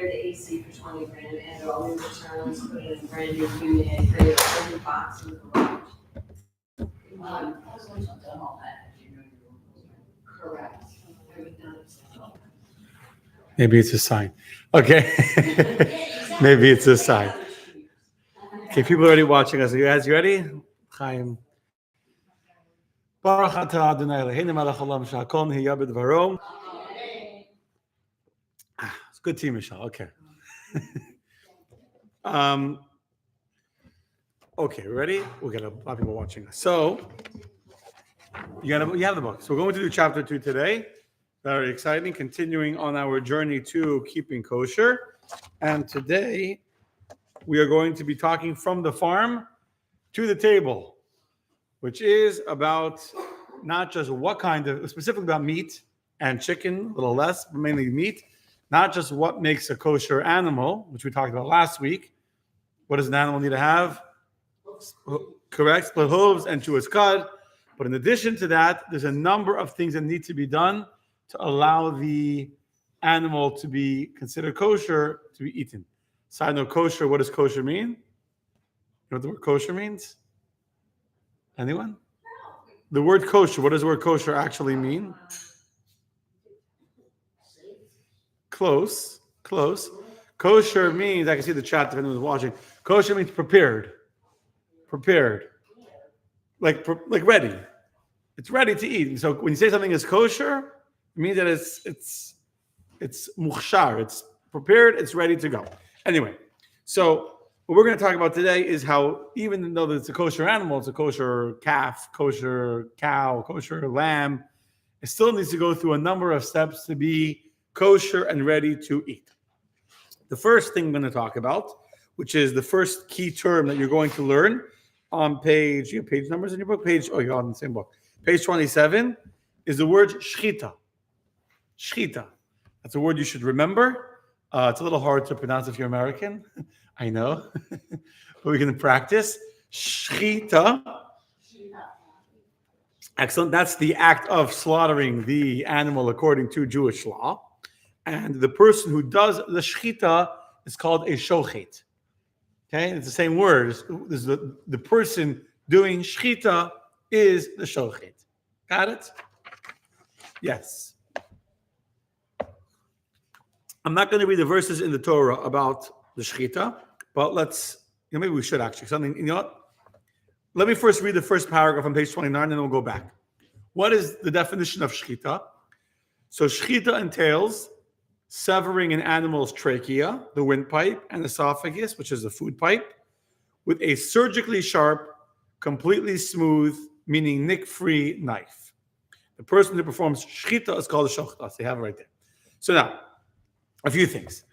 clear the AC for 20 grand, add all new returns, put it in a brand new unit, create a whole new box in the garage. Correct. Maybe it's a sign. Okay. Maybe it's a sign. Okay, people are already watching us. Are you guys ready? Chaim. Baruch atah Adonai Eloheinu melech haolam shehakol nihaya b'dvaro. It's a good team, Michelle. Okay. Okay, ready? We got a lot of people watching us. So you have the book. So we're going to do chapter 2 today. Very exciting. Continuing on our journey to keeping kosher. And today we are going to be talking from the farm to the table, which is about not just what kind of, specifically about meat and chicken, a little less, but mainly meat, not just what makes a kosher animal, which we talked about last week. What does an animal need to have? Correct, split hooves and chew its cud. But in addition to that, there's a number of things that need to be done to allow the animal to be considered kosher to be eaten. Side note, kosher, what does kosher mean? You know what the word kosher means? Anyone? The word kosher, what does the word kosher actually mean? Close. Kosher means, I can see the chat if anyone's watching. Kosher means prepared. Like ready. It's ready to eat. And so when you say something is kosher, it means that it's mukhshar. It's prepared, it's ready to go. Anyway, so what we're going to talk about today is how even though it's a kosher animal, it's a kosher calf, kosher cow, kosher lamb, it still needs to go through a number of steps to be kosher and ready to eat. The first thing I'm going to talk about, which is the first key term that you're going to learn on page, you have page numbers in your book? You're on the same book. Page 27 is the word shchita. Shchita. That's a word you should remember. It's a little hard to pronounce if you're American. I know. But we can practice. Shchita. Excellent. That's the act of slaughtering the animal according to Jewish law. And the person who does the shchita is called a shochet. Okay, it's the same word. This is the person doing shchita is the shochet. Got it? Yes. I'm not going to read the verses in the Torah about the shchita, but maybe we should actually. You know what? Let me first read the first paragraph on page 29, and then we'll go back. What is the definition of shchita? So shchita entails severing an animal's trachea, the windpipe, and esophagus, which is the food pipe, with a surgically sharp, completely smooth, meaning nick-free knife. The person who performs shchita is called a shochtas. They have it right there. So now, a few things.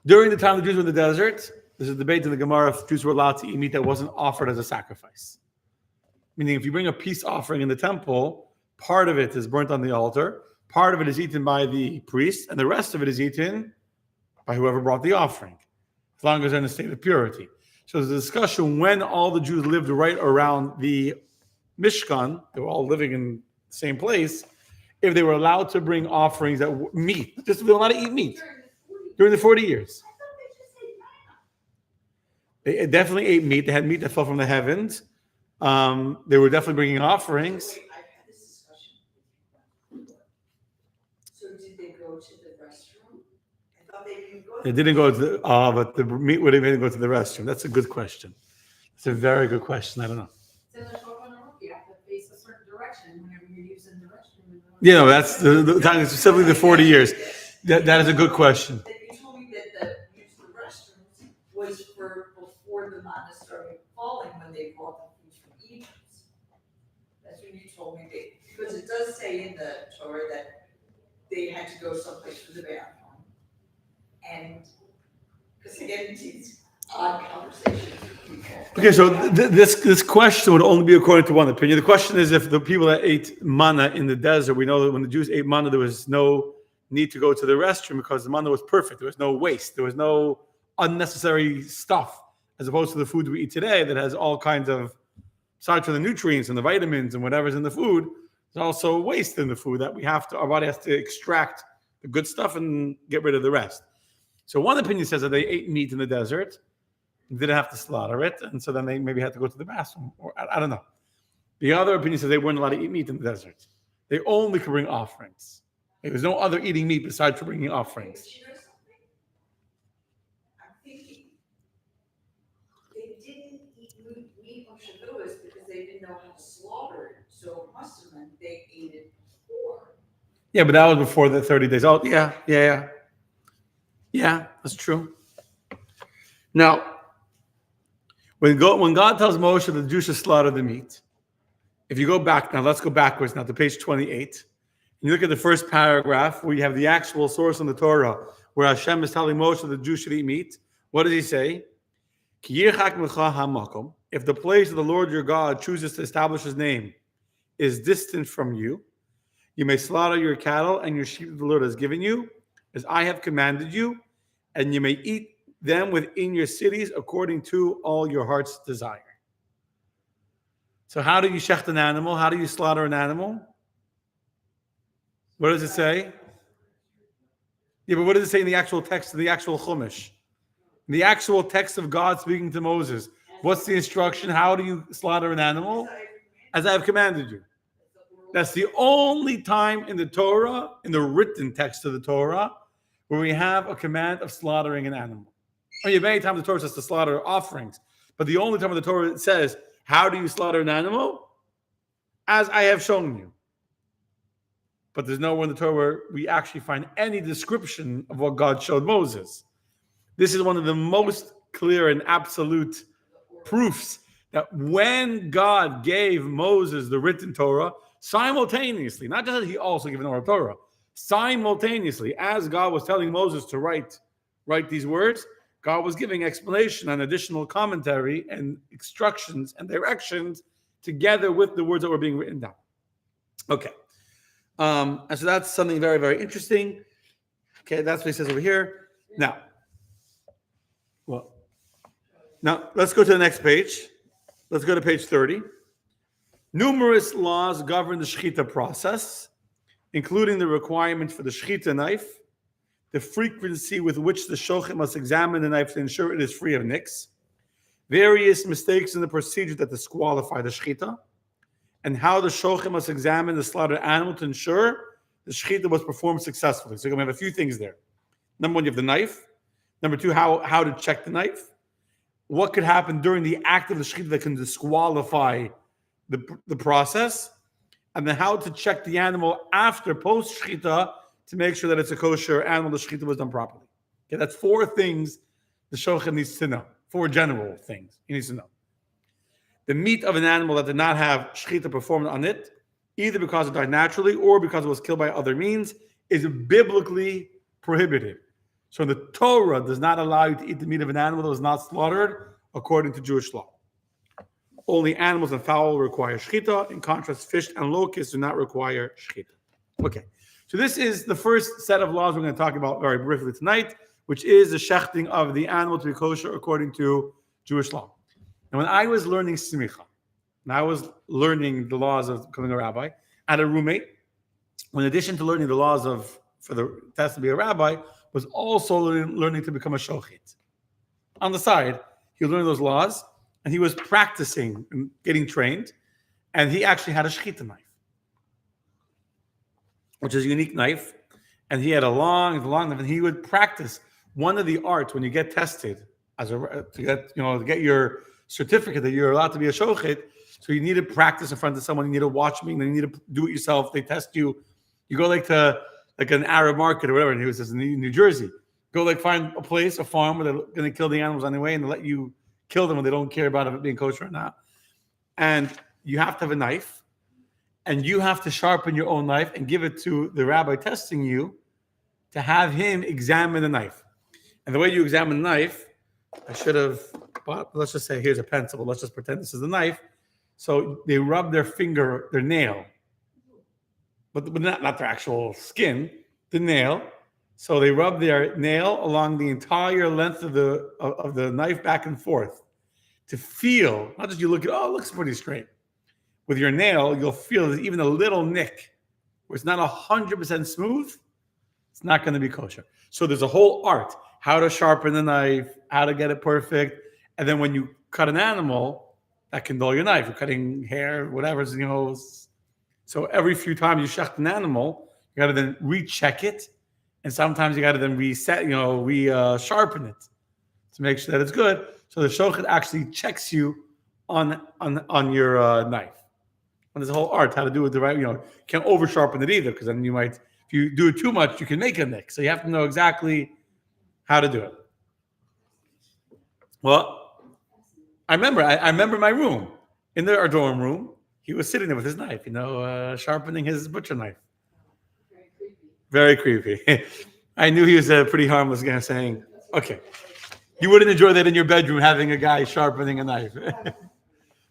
During the time the Jews were in the desert, there's a debate in the Gemara if Jews were allowed to eat meat that wasn't offered as a sacrifice. Meaning, if you bring a peace offering in the temple, part of it is burnt on the altar, part of it is eaten by the priest, and the rest of it is eaten by whoever brought the offering, as long as they're in a state of purity. So there's a discussion when all the Jews lived right around the Mishkan, they were all living in the same place, if they were allowed to bring offerings that were meat, just they were allowed to eat meat during the 40 years. They definitely ate meat. They had meat that fell from the heavens. They were definitely bringing offerings. They didn't go to the, but the meat would even go to the restroom. That's a good question. It's a very good question. I don't know. You have to face a certain direction whenever you're using the restroom. You know, that's the time, specifically the 40 years. That is a good question. You told me that the use of the restrooms was for before the manna started falling when they brought the food from Egypt. That's when you told me because it does say in the Torah that they had to go someplace for the bathroom. And because they get into these odd conversations with people. Okay, so this question would only be according to one opinion. The question is if the people that ate manna in the desert, we know that when the Jews ate manna, there was no need to go to the restroom because the manna was perfect. There was no waste. There was no unnecessary stuff, as opposed to the food we eat today that has all kinds of, aside from the nutrients and the vitamins and whatever's in the food, there's also waste in the food that our body has to extract the good stuff and get rid of the rest. So one opinion says that they ate meat in the desert, didn't have to slaughter it, and so then they maybe had to go to the bathroom, or I don't know. The other opinion says they weren't allowed to eat meat in the desert. They only could bring offerings. There was no other eating meat besides for bringing offerings. But you know something? I'm thinking they didn't eat meat on Shavuos because they didn't know how to slaughter it. So it must have meant they ate it before. Yeah, but that was before the 30 days. Oh, yeah. Yeah, that's true. Now, when God tells Moshe that the Jews should slaughter the meat, if you go back now, let's go backwards now to page 28. You look at the first paragraph where you have the actual source in the Torah where Hashem is telling Moshe that the Jews should eat meat. What does he say? If the place of the Lord your God chooses to establish his name is distant from you, you may slaughter your cattle and your sheep that the Lord has given you, as I have commanded you, and you may eat them within your cities according to all your heart's desire. So how do you shecht an animal? How do you slaughter an animal? What does it say? Yeah, but what does it say in the actual text of the actual Chumash? In the actual text of God speaking to Moses, what's the instruction? How do you slaughter an animal? As I have commanded you. That's the only time in the Torah, in the written text of the Torah, where we have a command of slaughtering an animal. I mean, many times the Torah says to slaughter offerings, but the only time in the Torah it says, how do you slaughter an animal? As I have shown you. But there's nowhere in the Torah where we actually find any description of what God showed Moses. This is one of the most clear and absolute proofs that when God gave Moses the written Torah, simultaneously, not just that he also gave an oral Torah, simultaneously, as God was telling Moses to write these words, God was giving explanation and additional commentary and instructions and directions together with the words that were being written down. Okay. And so that's something very, very interesting. Okay, that's what he says over here. Now, let's go to the next page. Let's go to page 30. Numerous laws govern the shechita process, including the requirement for the shechita knife, the frequency with which the shochet must examine the knife to ensure it is free of nicks, various mistakes in the procedure that disqualify the shechita, and how the shochet must examine the slaughtered animal to ensure the shechita was performed successfully. So you're going to have a few things there. Number one, you have the knife. Number two, how to check the knife. What could happen during the act of the shechita that can disqualify the process. And then how to check the animal after post-shechita to make sure that it's a kosher animal, the shechita was done properly. Okay, that's four things the shochet needs to know. Four general things he needs to know. The meat of an animal that did not have shechita performed on it, either because it died naturally or because it was killed by other means, is biblically prohibited. So the Torah does not allow you to eat the meat of an animal that was not slaughtered according to Jewish law. Only animals and fowl require shechita. In contrast, fish and locusts do not require shechita. Okay, so this is the first set of laws we're going to talk about very briefly tonight, which is the shechting of the animal to be kosher according to Jewish law. And when I was learning smicha, and I was learning the laws of becoming a rabbi, I had a roommate who, in addition to learning the laws for the test to be a rabbi, was also learning to become a shochet. On the side, he was learning those laws, and he was practicing and getting trained, and he actually had a shechita knife, which is a unique knife, and he had a long knife, and he would practice. One of the arts when you get tested to get your certificate that you're allowed to be a shochet, so you need to practice in front of someone, you need to watch me, and then you need to do it yourself. They test you. You go to an Arab market or whatever, and he was in New Jersey. Go find a place, a farm where they're going to kill the animals anyway, and they let you kill them when they don't care about it being kosher or not. And you have to have a knife, and you have to sharpen your own knife and give it to the rabbi testing you to have him examine the knife. And the way you examine the knife, I should have, let's just say here's a pencil. Let's just pretend this is the knife. So they rub their finger, their nail, but not their actual skin, the nail. So they rub their nail along the entire length of the knife back and forth to feel, not just you look at, it looks pretty straight. With your nail, you'll feel there's even a little nick where it's not 100% smooth. It's not going to be kosher. So there's a whole art. how to sharpen the knife, how to get it perfect. And then when you cut an animal, that can dull your knife. You're cutting hair, whatever, So every few times you shecht an animal, you got to then recheck it. And sometimes you got to then reset, sharpen it to make sure that it's good. So the shochet actually checks you on your knife. And there's a whole art how to do it the right. Can't over sharpen it either, because then you might, if you do it too much, you can make a nick. So you have to know exactly how to do it. Well, I remember my room in our dorm room. He was sitting there with his knife, sharpening his butcher knife. Very creepy. I knew he was a pretty harmless guy, saying, "Okay, you wouldn't enjoy that in your bedroom, having a guy sharpening a knife."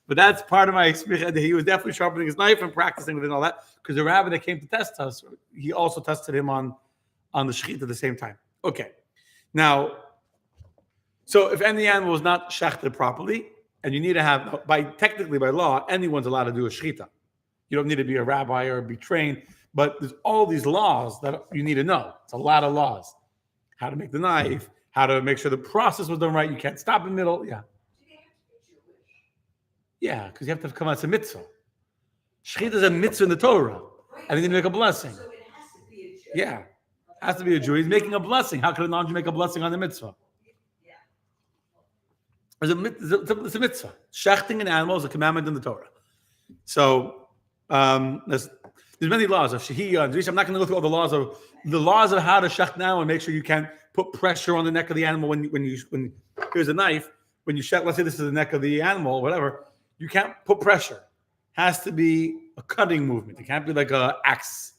But that's part of my experience. He was definitely sharpening his knife and practicing with it and all that. Because the rabbi that came to test us, he also tested him on the shechit at the same time. Okay. Now, so if any animal is not shechted properly, and you need to have, technically by law, anyone's allowed to do a shechita. You don't need to be a rabbi or be trained, but there's all these laws that you need to know. It's a lot of laws. How to make the knife, how to make sure the process was done right. You can't stop in the middle. Yeah. Yeah, because you have to come out. It's a mitzvah. Shechita is a mitzvah in the Torah. And you need to make a blessing. So it has to be a Jew. Yeah. Has to be a Jew. He's making a blessing. How could a non-Jew make a blessing on the mitzvah? Yeah. It's a mitzvah. Shechting an animal is a commandment in the Torah. So there's many laws of shehiyah and I'm not going to go through all the laws of how to shecht an animal and make sure you can't put pressure on the neck of the animal when here's a knife. When you shecht, let's say this is the neck of the animal, whatever, you can't put pressure. Has to be a cutting movement. It can't be like a axe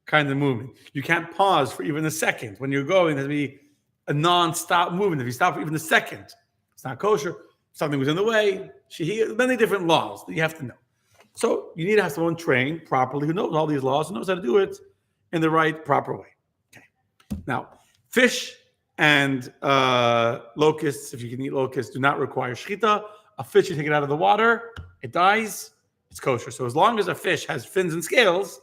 kind of movement. You can't pause for even a second. When you're going, there has to be a non-stop movement. If you stop for even a second, it's not kosher. If something was in the way. Many different laws that you have to know. So you need to have someone trained properly who knows all these laws and knows how to do it in the right, proper way. Okay. Now, fish and locusts, if you can eat locusts, do not require shechita. A fish, you take it out of the water, it dies. It's kosher. So as long as a fish has fins and scales,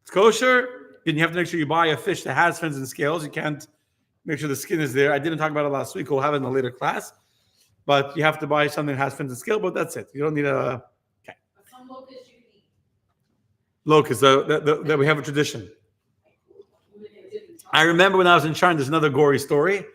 it's kosher. Then you have to make sure you buy a fish that has fins and scales. You can't make sure the skin is there. I didn't talk about it last week. We'll have it in a later class. But you have to buy something that has fins and scales, but that's it. You don't need a... Okay. Some locusts you can eat. Locusts, that we have a tradition. I remember when I was in China, there's another gory story.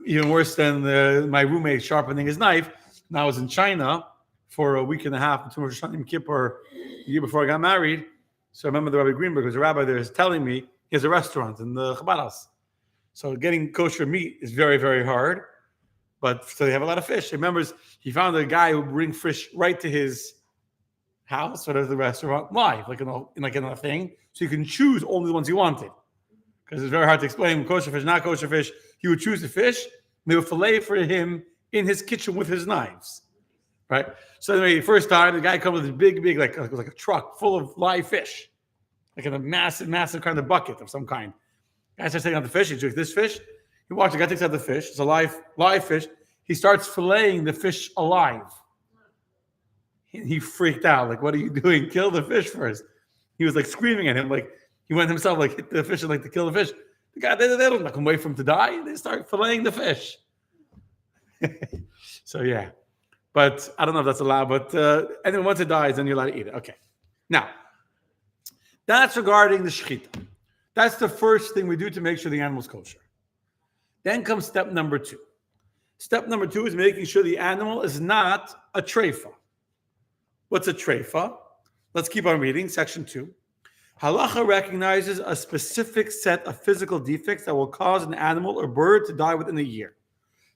Even worse than my roommate sharpening his knife. When I was in China for a week and a half between Rosh Hashanah and Kippur, the year before I got married. So I remember the Rabbi Greenberg, who's a rabbi there, is telling me he has a restaurant in the Chabad house. So getting kosher meat is very, very hard. But so they have a lot of fish. He remembers he found a guy who would bring fish right to his house or to the restaurant live, like in a thing. So you can choose only the ones you wanted. Because it's very hard to explain kosher fish, not kosher fish. He would choose the fish, and they would fillet for him in his kitchen with his knives. Right? So anyway, the first time, the guy comes with this big, like a truck full of live fish. Like in a massive, massive kind of bucket of some kind. The guy starts taking out the fish. He takes this fish. He watches the guy takes out the fish. It's a live fish. He starts filleting the fish alive. He freaked out. Like, what are you doing? Kill the fish first. He was like screaming at him. Like, he went himself, like, hit the fish and like to kill the fish. The guy, they don't like him wait for him to die. They start filleting the fish. So, yeah. But I don't know if that's allowed. But and then once it dies, then you're allowed to eat it. Okay. Now, that's regarding the shechita. That's the first thing we do to make sure the animal's kosher. Then comes step number 2. Step number 2 is making sure the animal is not a treifa. What's a treifa? Let's keep on reading. Section 2. Halacha recognizes a specific set of physical defects that will cause an animal or bird to die within a year,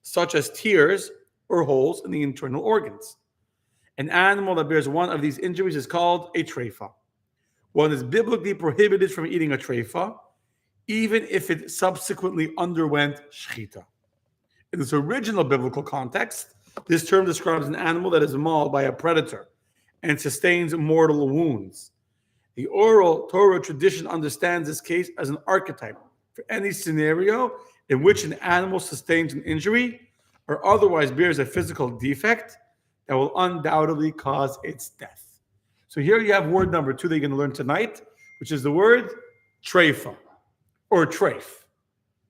such as tears or holes in the internal organs. An animal that bears one of these injuries is called a treifa. One is biblically prohibited from eating a treifa, even if it subsequently underwent shechita. In its original biblical context, this term describes an animal that is mauled by a predator and sustains mortal wounds. The oral Torah tradition understands this case as an archetype for any scenario in which an animal sustains an injury or otherwise bears a physical defect that will undoubtedly cause its death. So here you have word number 2 that you're going to learn tonight, which is the word treifa or treif.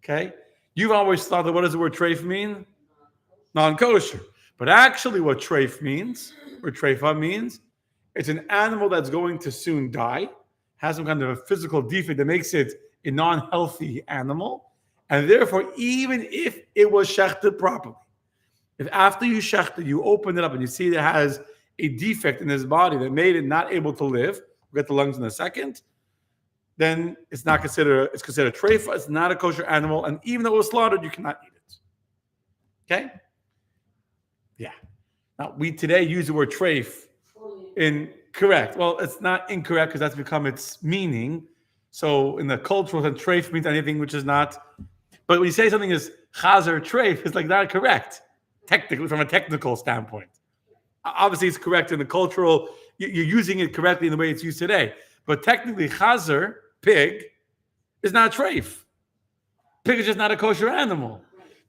Okay? You've always thought that what does the word treif mean? Non-kosher. But actually what treif means, or treifa means, it's an animal that's going to soon die, has some kind of a physical defect that makes it a non-healthy animal, and therefore, even if it was shechted properly, if after you shecht it, you open it up and you see it has a defect in his body that made it not able to live, we'll get the lungs in a second, then it's considered treifa, it's not a kosher animal, and even though it was slaughtered, you cannot eat it. Okay? Yeah. Now, we today use the word treif incorrect. Well, it's not incorrect because that's become its meaning. So in the cultural sense, treif means anything which is not. But when you say something is chazer treif, it's like not correct, technically, from a technical standpoint. Obviously, it's correct in the cultural, you're using it correctly in the way it's used today. But technically, chazer, pig, is not treif. Pig is just not a kosher animal.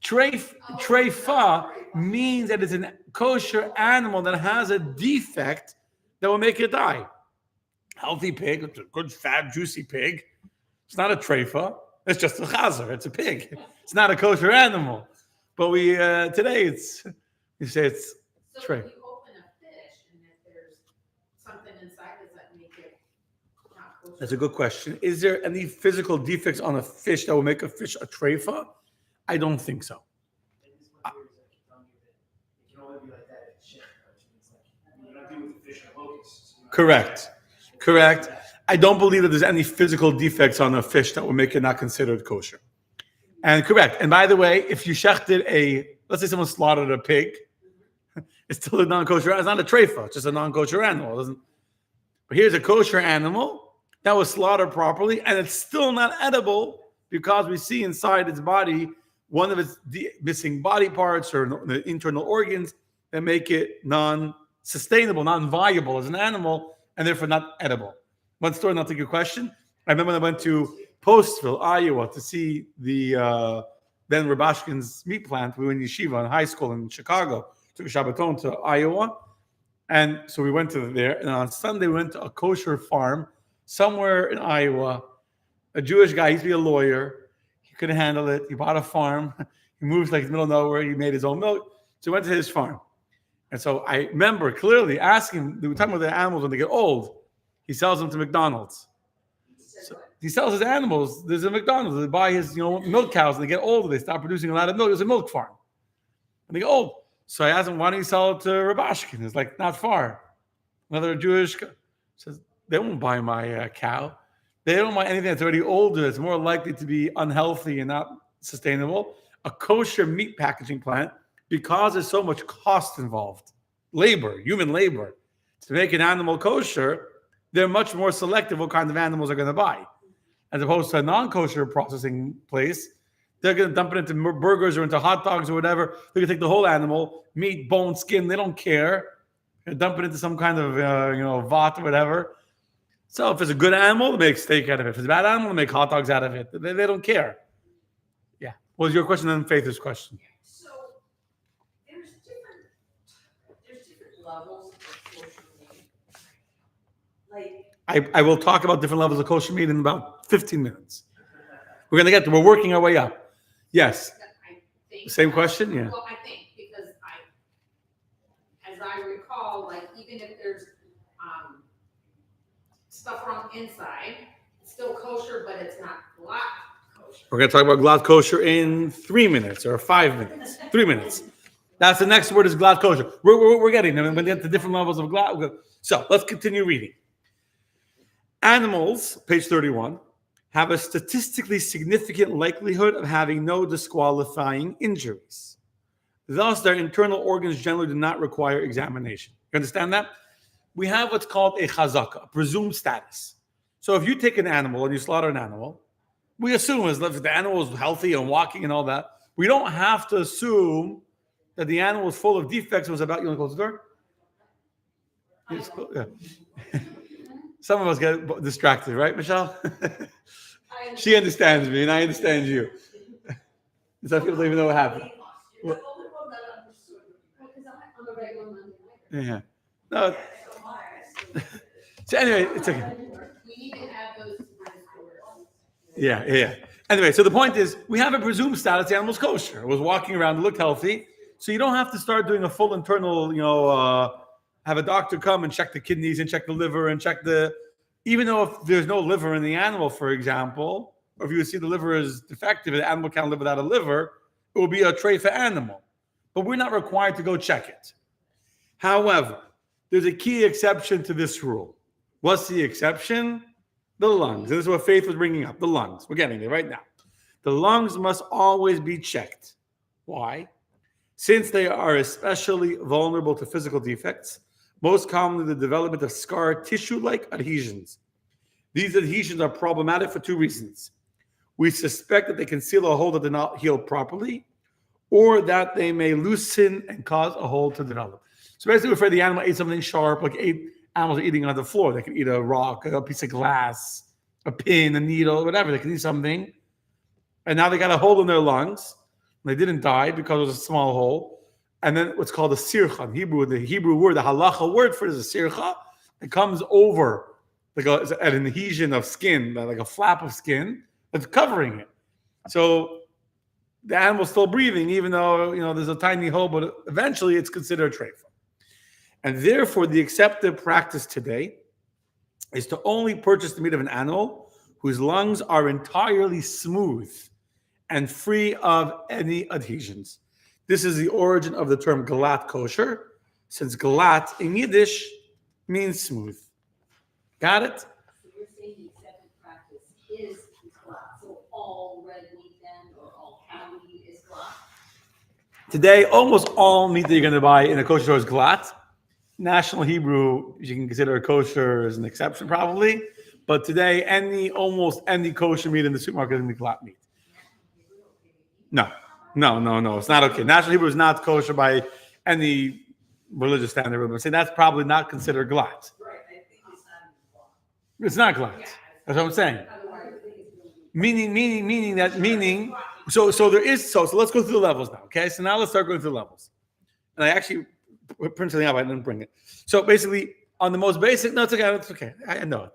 Treifa means that it's a kosher animal that has a defect that will make it die. Healthy pig, it's a good, fat, juicy pig. It's not a treifa. It's just a chazer. It's a pig. It's not a kosher animal. But we today we say it's treif. So if you open a fish and if there's something inside, does that make it not kosher? That's a good question. Is there any physical defects on a fish that will make a fish a treifa? I don't think so. And this one here is telling you that it can only be like that at shit, which means like you're not dealing with the fish or locusts. Correct. I don't believe that there's any physical defects on a fish that will make it not considered kosher. And correct. And by the way, if you shechted let's say someone slaughtered a pig, it's still a non-kosher. It's not a treifa. It's just a non-kosher animal. But here's a kosher animal that was slaughtered properly, and it's still not edible because we see inside its body one of its missing body parts or the internal organs that make it non-sustainable, non-viable as an animal, and therefore not edible. One story, not to take your question. I remember when I went to Postville, Iowa, to see the Ben Rabashkin's meat plant. We were in yeshiva in high school in Chicago. Took a Shabbaton to Iowa. And so we went to there. And on Sunday, we went to a kosher farm somewhere in Iowa. A Jewish guy, he used to be a lawyer. He couldn't handle it. He bought a farm. He moved like in the middle of nowhere. He made his own milk. So we went to his farm. And so I remember clearly asking him, we were talking about the animals when they get old. He sells them to McDonald's. So he sells his animals. There's a McDonald's. They buy his, milk cows, and they get older. They stop producing a lot of milk. It's a milk farm. And they get old. So I asked him, why don't you sell it to Rabashkin? It's like, not far. Another Jewish guy says, they won't buy my cow. They don't buy anything that's already older. That's more likely to be unhealthy and not sustainable. A kosher meat packaging plant, because there's so much cost involved, human labor, to make an animal kosher, they're much more selective what kind of animals they're going to buy. As opposed to a non-kosher processing place, they're going to dump it into burgers or into hot dogs or whatever. They're going to take the whole animal, meat, bone, skin. They don't care. They're dump it into some kind of, vat or whatever. So if it's a good animal, they make steak out of it. If it's a bad animal, they make hot dogs out of it. They don't care. Yeah. What was your question and Faith's question? So there's different levels of kosher meat. Like I will talk about different levels of kosher meat in about 15 minutes. We're working our way up. Yes. I think, Same question? Yeah. Well, I think because as I recall, like even if there's stuff wrong inside, it's still kosher, but it's not glatt kosher. We're going to talk about glatt kosher in 3 minutes or 5 minutes. 3 minutes. That's the next word is glatt kosher. We're getting them. When they get to different levels of glatt. So let's continue reading. Animals, page 31, have a statistically significant likelihood of having no disqualifying injuries. Thus, their internal organs generally do not require examination. You understand that? We have what's called a chazaka, a presumed status. So if you take an animal and you slaughter an animal, we assume as if the animal is healthy and walking and all that, we don't have to assume that the animal is full of defects. It was about, you want to close the door? Yes, yeah. Some of us get distracted, right, Michelle? She understands me and I understand you. Some people don't even know what happened. you're the only one that understood. Because I'm a regular Monday night. Yeah. No. So am I. So anyway, it's okay. We need to add those to the story. Yeah. Anyway, so the point is, we have a presumed status. The animal's kosher. It was walking around, it looked healthy. So you don't have to start doing a full internal, have a doctor come and check the kidneys and check the liver and check even though if there's no liver in the animal, for example, or if you see the liver is defective, the animal can't live without a liver, it will be a treifa animal. But we're not required to go check it. However, there's a key exception to this rule. What's the exception? The lungs. This is what Faith was bringing up. The lungs. We're getting there right now. The lungs must always be checked. Why? Since they are especially vulnerable to physical defects, most commonly the development of scar tissue-like adhesions. These adhesions are problematic for two reasons. We suspect that they conceal a hole that did not heal properly, or that they may loosen and cause a hole to develop. So basically, if the animal ate something sharp, like animals are eating on the floor, they can eat a rock, a piece of glass, a pin, a needle, whatever. They can eat something, and now they got a hole in their lungs. They didn't die because it was a small hole. And then what's called a sircha in Hebrew, the Hebrew word, the halacha word for it is a sircha. It comes over like an adhesion of skin, like a flap of skin that's covering it. So the animal's still breathing, even though there's a tiny hole, but eventually it's considered a treifa. And therefore, the accepted practice today is to only purchase the meat of an animal whose lungs are entirely smooth and free of any adhesions. This is the origin of the term galat kosher, since galat in Yiddish means smooth. Got it? So you're saying the accepted practice is glass. So all red meat then, or all cow meat is glass? Today, almost all meat that you're going to buy in a kosher store is galat. National Hebrew, you can consider kosher as an exception probably. But today, almost any kosher meat in the supermarket is going to be galat meat. No, it's not okay. National Hebrew is not kosher by any religious standard. I'm saying that's probably not considered galat. Right, I think It's not galat. That's what I'm saying. Meaning. So there is so let's go through the levels now. Okay, so now let's start going through the levels. And I actually printed something out. I didn't bring it. So basically, on the most basic, no, it's okay. I know it.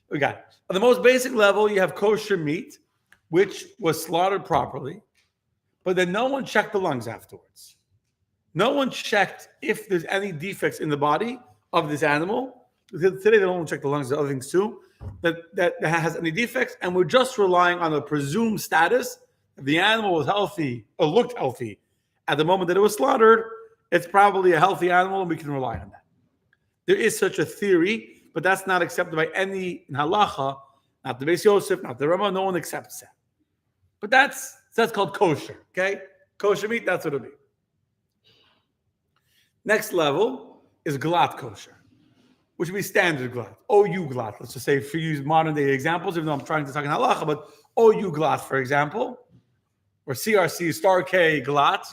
We got it. On the most basic level, you have kosher meat, which was slaughtered properly. But then no one checked the lungs afterwards. No one checked if there's any defects in the body of this animal. Today they don't check the lungs, the other things too, that has any defects, and we're just relying on the presumed status. If the animal was healthy or looked healthy at the moment that it was slaughtered, it's probably a healthy animal, and we can rely on that. There is such a theory, but that's not accepted by any in halacha, not the Beis Yosef, not the Rabbi. No one accepts that. But that's called kosher, okay? Kosher meat, that's what it'll be. Next level is galat kosher, which would be standard galat. OU galat, let's just say, if you use modern day examples, even though I'm trying to talk in halacha, but OU galat, for example, or CRC, star K galat,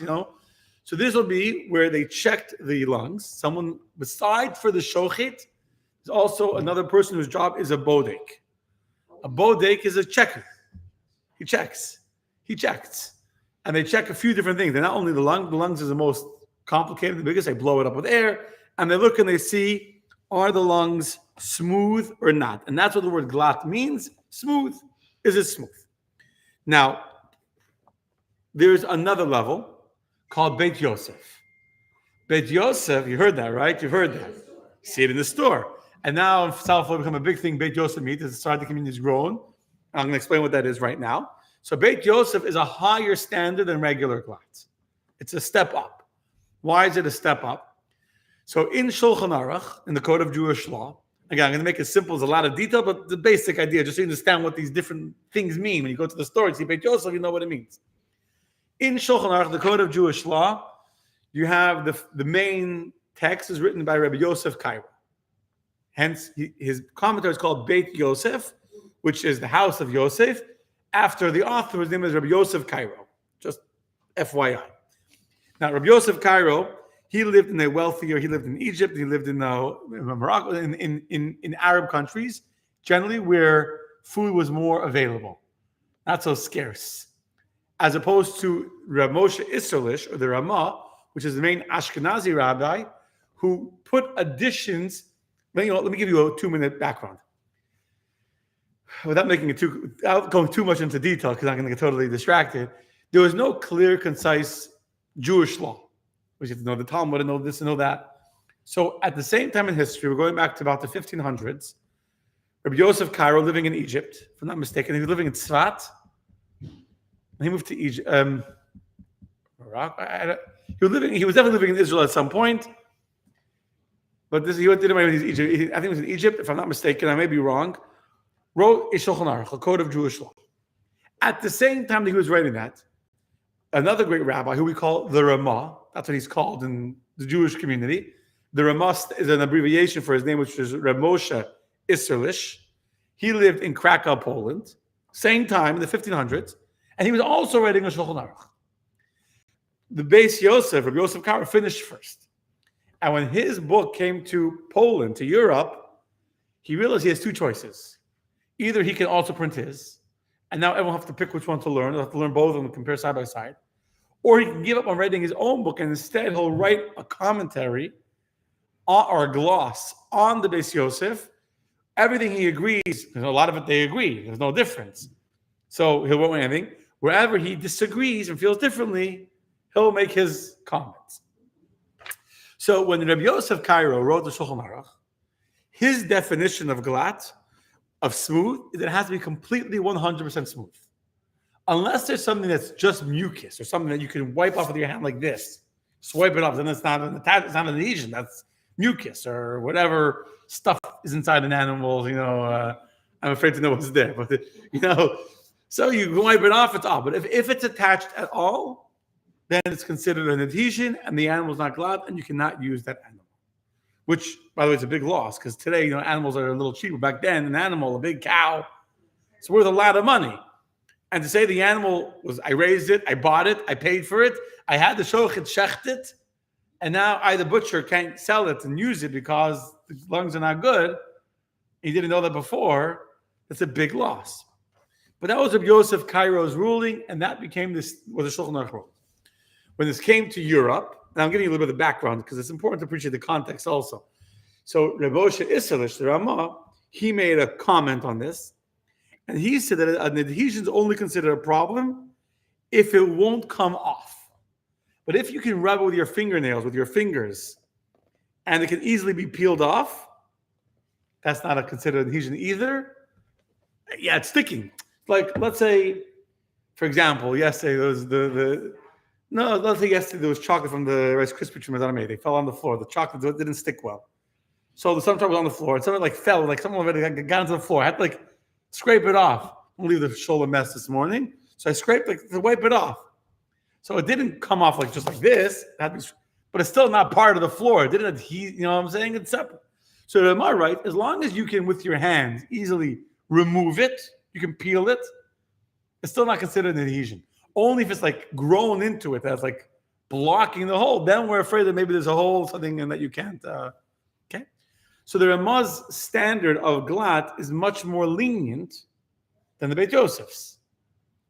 So this will be where they checked the lungs. Someone, beside for the shochet, is also another person whose job is a bodek. A bodek is a checker. He checks. And they check a few different things. They're not only the lungs is the most complicated, the biggest. They blow it up with air, and they look and they see, are the lungs smooth or not? And that's what the word glat means. Smooth. Is it smooth? Now, there's another level called Beit Yosef. Beit Yosef, you heard that, right? You've heard that. You see it in the store. And now in South Florida become a big thing. Beit Yosef meat is starting the community is grown. I'm going to explain what that is right now. So Beit Yosef is a higher standard than regular glat. It's a step up. Why is it a step up? So in Shulchan Aruch, in the Code of Jewish Law, again, I'm going to make it simple. There's a lot of detail, but the basic idea, just so you understand what these different things mean. When you go to the store and see Beit Yosef, you know what it means. In Shulchan Aruch, the Code of Jewish Law, you have the main text is written by Rabbi Yosef Cairo. Hence, his commentary is called Beit Yosef, which is the house of Yosef, after the author, his name is Rabbi Yosef Cairo. Just FYI. Now, Rabbi Yosef Cairo, he lived in Egypt, he lived in Morocco, in Arab countries, generally where food was more available, not so scarce. As opposed to Rav Moshe Isserlish, or the Ramah, which is the main Ashkenazi rabbi, who put additions. Let me give you a 2-minute background. without without going too much into detail, because I'm going to get totally distracted, there was no clear, concise Jewish law. We have to know the Talmud and know this and know that. So at the same time in history, we're going back to about the 1500s. Rabbi Yosef Cairo, living in Egypt, if I'm not mistaken, he was living in Tzfat. He moved to Egypt. Morocco. He was definitely living in Israel at some point. But he went to Egypt. I think it was in Egypt, if I'm not mistaken. I may be wrong. Wrote a Shulchan Aruch, a code of Jewish law. At the same time that he was writing that, another great rabbi who we call the Ramah, that's what he's called in the Jewish community. The Ramah is an abbreviation for his name, which is Reb Moshe Isserlich. He lived in Krakow, Poland, same time in the 1500s, and he was also writing a Shulchan Aruch. The Beis Yosef, Rabbi Yosef Karo, finished first. And when his book came to Poland, to Europe, he realized he has two choices. Either he can also print his, and now everyone will have to pick which one to learn. They'll have to learn both of them and compare side by side. Or he can give up on writing his own book, and instead he'll write a commentary or a gloss on the Beis Yosef. Everything he agrees, a lot of it they agree. There's no difference. So he'll won't write anything. Wherever he disagrees and feels differently, he'll make his comments. So when Rabbi Yosef Cairo wrote the Shulchan Aruch, his definition of glat, of smooth, is it has to be completely 100% smooth. Unless there's something that's just mucus or something that you can wipe off with your hand like this, swipe it off, then it's not an adhesion, that's mucus or whatever stuff is inside an animal, I'm afraid to know what's there, but so you wipe it off, it's off. But if it's attached at all, then it's considered an adhesion and the animal's not glad and you cannot use that animal. Which, by the way, is a big loss because today, animals are a little cheaper. Back then, an animal, a big cow, it's worth a lot of money. And to say the animal I raised it, I bought it, I paid for it, I had the shochet shecht it, and now I, the butcher, can't sell it and use it because the lungs are not good. He didn't know that before. That's a big loss. But that was Rabbi Yosef Cairo's ruling, and that became what the Shulchan Aruch wrote. When this came to Europe, and I'm giving you a little bit of background because it's important to appreciate the context also. So Reb Moshe Isserlich, the Ramah, he made a comment on this, and he said that an adhesion is only considered a problem if it won't come off. But if you can rub it with your fingernails, with your fingers, and it can easily be peeled off, that's not a considered adhesion either. Yeah, it's sticking. Like, let's say, for example, yesterday there was let's say yesterday there was chocolate from the Rice Krispie treats that I made. They fell on the floor. The chocolate didn't stick well. So some chocolate was on the floor, and something fell, someone already got into the floor. I had to scrape it off. I'll leave the shoulder mess this morning. So I scraped to wipe it off. So it didn't come off just like this, but it's still not part of the floor. It didn't adhere, what I'm saying? It's separate. So am I right? As long as you can, with your hands, easily remove it, you can peel it, it's still not considered an adhesion. Only if it's grown into it, that's blocking the hole. Then we're afraid that maybe there's a hole, something that you can't. Okay. So the Ramah's standard of glat is much more lenient than the Beit Yosef's.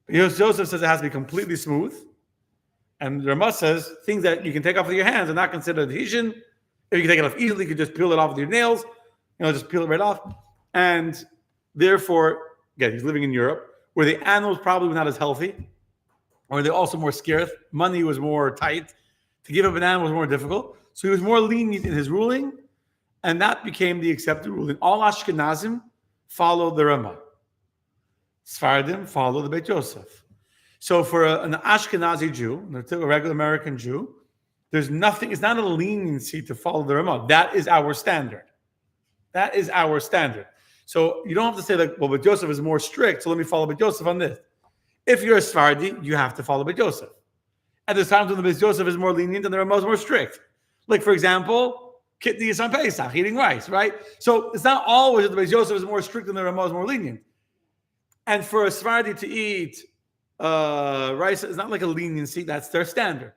Beit Yosef says it has to be completely smooth. And the Ramah says things that you can take off with your hands are not considered adhesion. If you can take it off easily, you can just peel it off with your nails. Just peel it right off. And therefore, again, he's living in Europe, where the animals probably were not as healthy, or they're also more scarce. Money was more tight. To give up an animal was more difficult. So he was more lenient in his ruling, and that became the accepted ruling. All Ashkenazim followed the Ramah. Sfardim followed the Beit Yosef. So for an Ashkenazi Jew, a regular American Jew, there's nothing, it's not a leniency to follow the Ramah. That is our standard. That is our standard. So you don't have to say Beit Yosef is more strict, so let me follow Beit Yosef on this. If you're a Sephardi, you have to follow Beit Yosef. At the times when the Beit Yosef is more lenient and the Ramah is more strict. For example, Kitni on Pesach, eating rice, right? So it's not always that the Beit Yosef is more strict and the Ramah is more lenient. And for a Sephardi to eat rice is not like a leniency, that's their standard.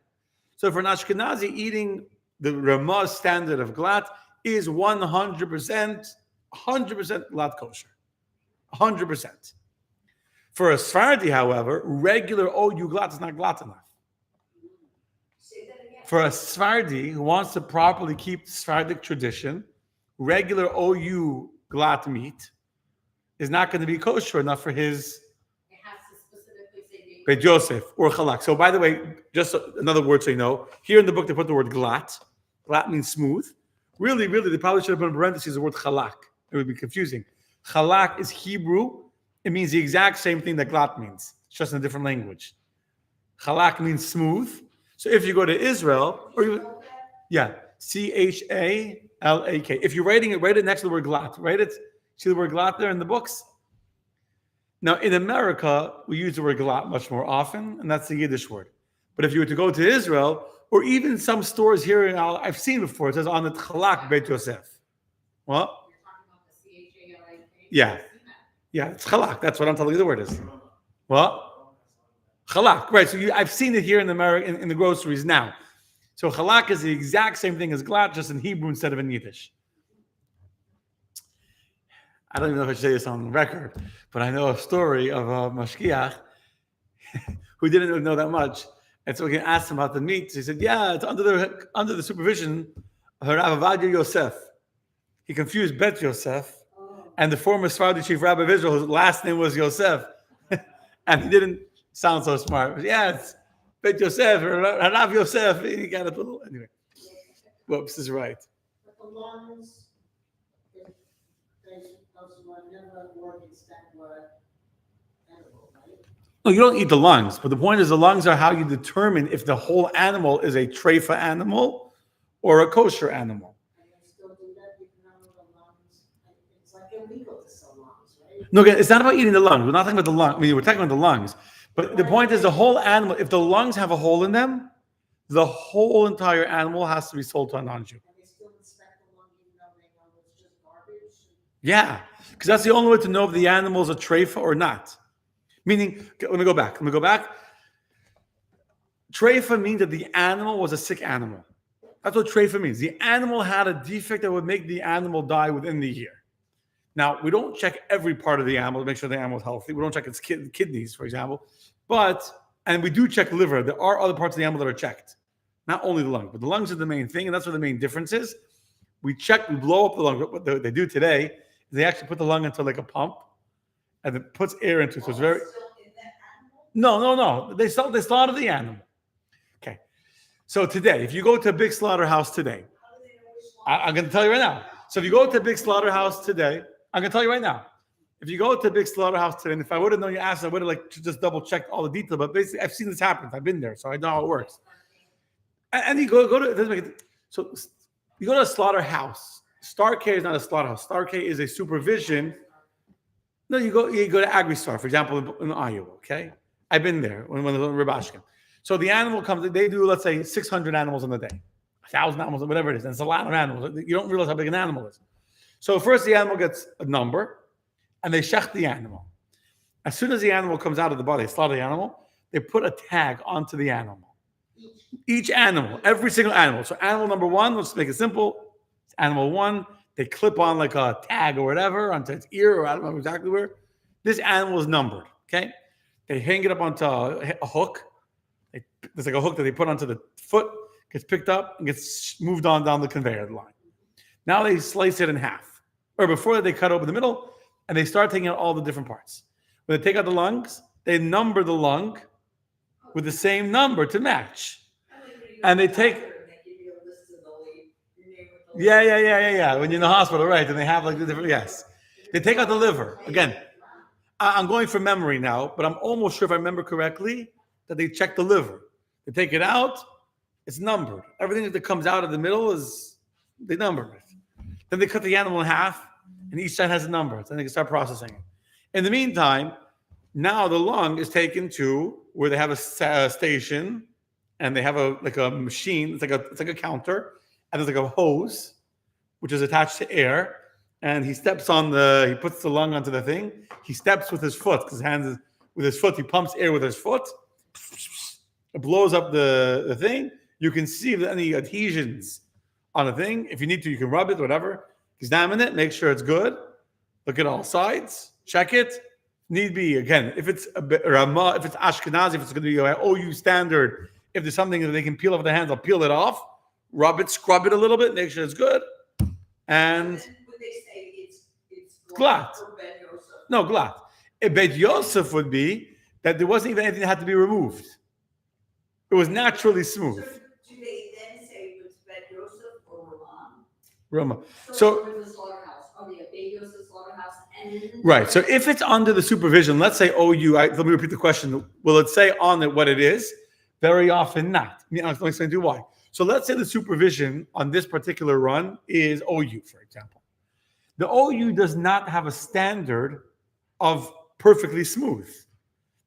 So for an Ashkenazi, eating the Ramah's standard of glat is 100% glat kosher. 100%. For a Sephardi, however, regular OU glat is not glat enough. Say that again. For a Sephardi who wants to properly keep Sephardic tradition, regular OU glat meat is not going to be kosher enough for his It has to specifically say Beit Yosef or Chalak. So by the way, just another word so you know, here in the book they put the word glat. Glat means smooth. Really, they probably should have put in parentheses the word chalak. It would be confusing. Chalak is Hebrew. It means the exact same thing that glat means. It's just in a different language. Chalak means smooth. So if you go to Israel, or you, yeah, Chalak. If you're writing it, write it next to the word glat. Write it. See the word glat there in the books? Now, in America, we use the word glat much more often, and that's the Yiddish word. But if you were to go to Israel, or even some stores here, I've seen before, it says on the Chalak Beit Yosef. What? You're talking about the Chalak. Yeah. Yeah, it's Chalak. That's what I'm telling you the word is. What? Chalak. Right, so I've seen it here in America, in the groceries now. So Chalak is the exact same thing as glat, just in Hebrew instead of in Yiddish. I don't even know if I should say this on record, but I know a story of a mashkiach who didn't know that much. And so we asked him about the meat. He said, yeah, it's under the supervision of Rav Avadia Yosef. He confused Bet Yosef and the former Sephardi chief rabbi of Israel, whose last name was Yosef. And he didn't sound so smart. But yeah, it's Bet Yosef or Rav Yosef. He got a little, anyway. Whoops, this is right. But the lungs, those were never organs that were edible, right? No, you don't eat the lungs, but the point is the lungs are how you determine if the whole animal is a treifa animal or a kosher animal. And they still do that, even though the lungs, it's like illegal to sell lungs, right? No, again, it's not about eating the lungs. We're not talking about the lung. I mean, we're talking about the lungs. But the point is the whole animal, if the lungs have a hole in them, the whole entire animal has to be sold to a non-Jew. And they still inspect the lung even though they know it's just garbage. Yeah, because that's the only way to know if the animal is a treifa or not. Meaning, okay, let me go back. Treifa means that the animal was a sick animal. That's what treifa means. The animal had a defect that would make the animal die within the year. Now, we don't check every part of the animal to make sure the animal is healthy. We don't check its kidneys, for example. And we do check liver. There are other parts of the animal that are checked. Not only the lung, but the lungs are the main thing, and that's where the main difference is. We blow up the lung. What they do today is they actually put the lung into like a pump, and it puts air into it. So it's very... Still in that animal? No. They slaughter the animal. Okay. So today, if you go to a big slaughterhouse today, How do they know which one? I'm going to tell you right now. So if you go to a big slaughterhouse today, I'm going to tell you right now. If you go to a big slaughterhouse today, and if I would have known you asked, I would have like just double checked all the detail. But basically, I've seen this happen. I've been there, so I know how it works. And you go to, it doesn't make it, so you go to a slaughterhouse. Star K is not a slaughterhouse. Star K is a supervision. No, you go to AgriStar, for example, in Iowa. Okay, I've been there when I was in Rabashkin. So the animal comes. They do, let's say, 600 animals in a day, 1,000 animals, whatever it is. And it's a lot of animals. You don't realize how big an animal is. So first, the animal gets a number, and they shech the animal. As soon as the animal comes out of the body, they slaughter the animal. They put a tag onto the animal. Each animal, every single animal. So animal number one, let's make it simple. It's animal one. They clip on like a tag or whatever onto its ear, or I don't know exactly where. This animal is numbered. Okay, they hang it up onto a hook. There's like a hook that they put onto the foot, gets picked up and gets moved on down the conveyor line. Now they slice it in half, or before that they cut open the middle, and they start taking out all the different parts. When they take out the lungs, they number the lung with the same number to match. And they take... Yeah. When you're in the hospital, right? And they have like the different... Yes. They take out the liver. Again, I'm going from memory now, but I'm almost sure if I remember correctly that they check the liver. They take it out, it's numbered. Everything that comes out of the middle is... They number it. Then they cut the animal in half, and each side has a number. Then they can start processing it. In the meantime, now the lung is taken to where they have a station, and they have a machine. It's like a counter, and there's like a hose, which is attached to air. And he puts the lung onto the thing. He steps with his foot, because with his foot, he pumps air with his foot. It blows up the thing. You can see if there's any adhesions on the thing. If you need to, you can rub it, whatever. Examine it, make sure it's good. Look at all sides, check it. Need be, again, if it's Ramah, if it's Ashkenazi, if it's going to be an OU standard, if there's something that they can peel off the hands, I'll peel it off, rub it, scrub it a little bit, make sure it's good. And Would they say it's glat. for Ben Yosef No, glatt. A Beit Yosef would be that there wasn't even anything that had to be removed. It was naturally So smooth. do they then say it's Bet Yosef or Ramon? Roma. So So- with the slaughterhouse, are they a Beit Yosef slaughterhouse and? Right. So if it's under the supervision, let's say OU, let me repeat the question. Will it say on it what it is? Very often not. I'll explain to you why. So let's say the supervision on this particular run is OU, for example. The OU does not have a standard of perfectly smooth.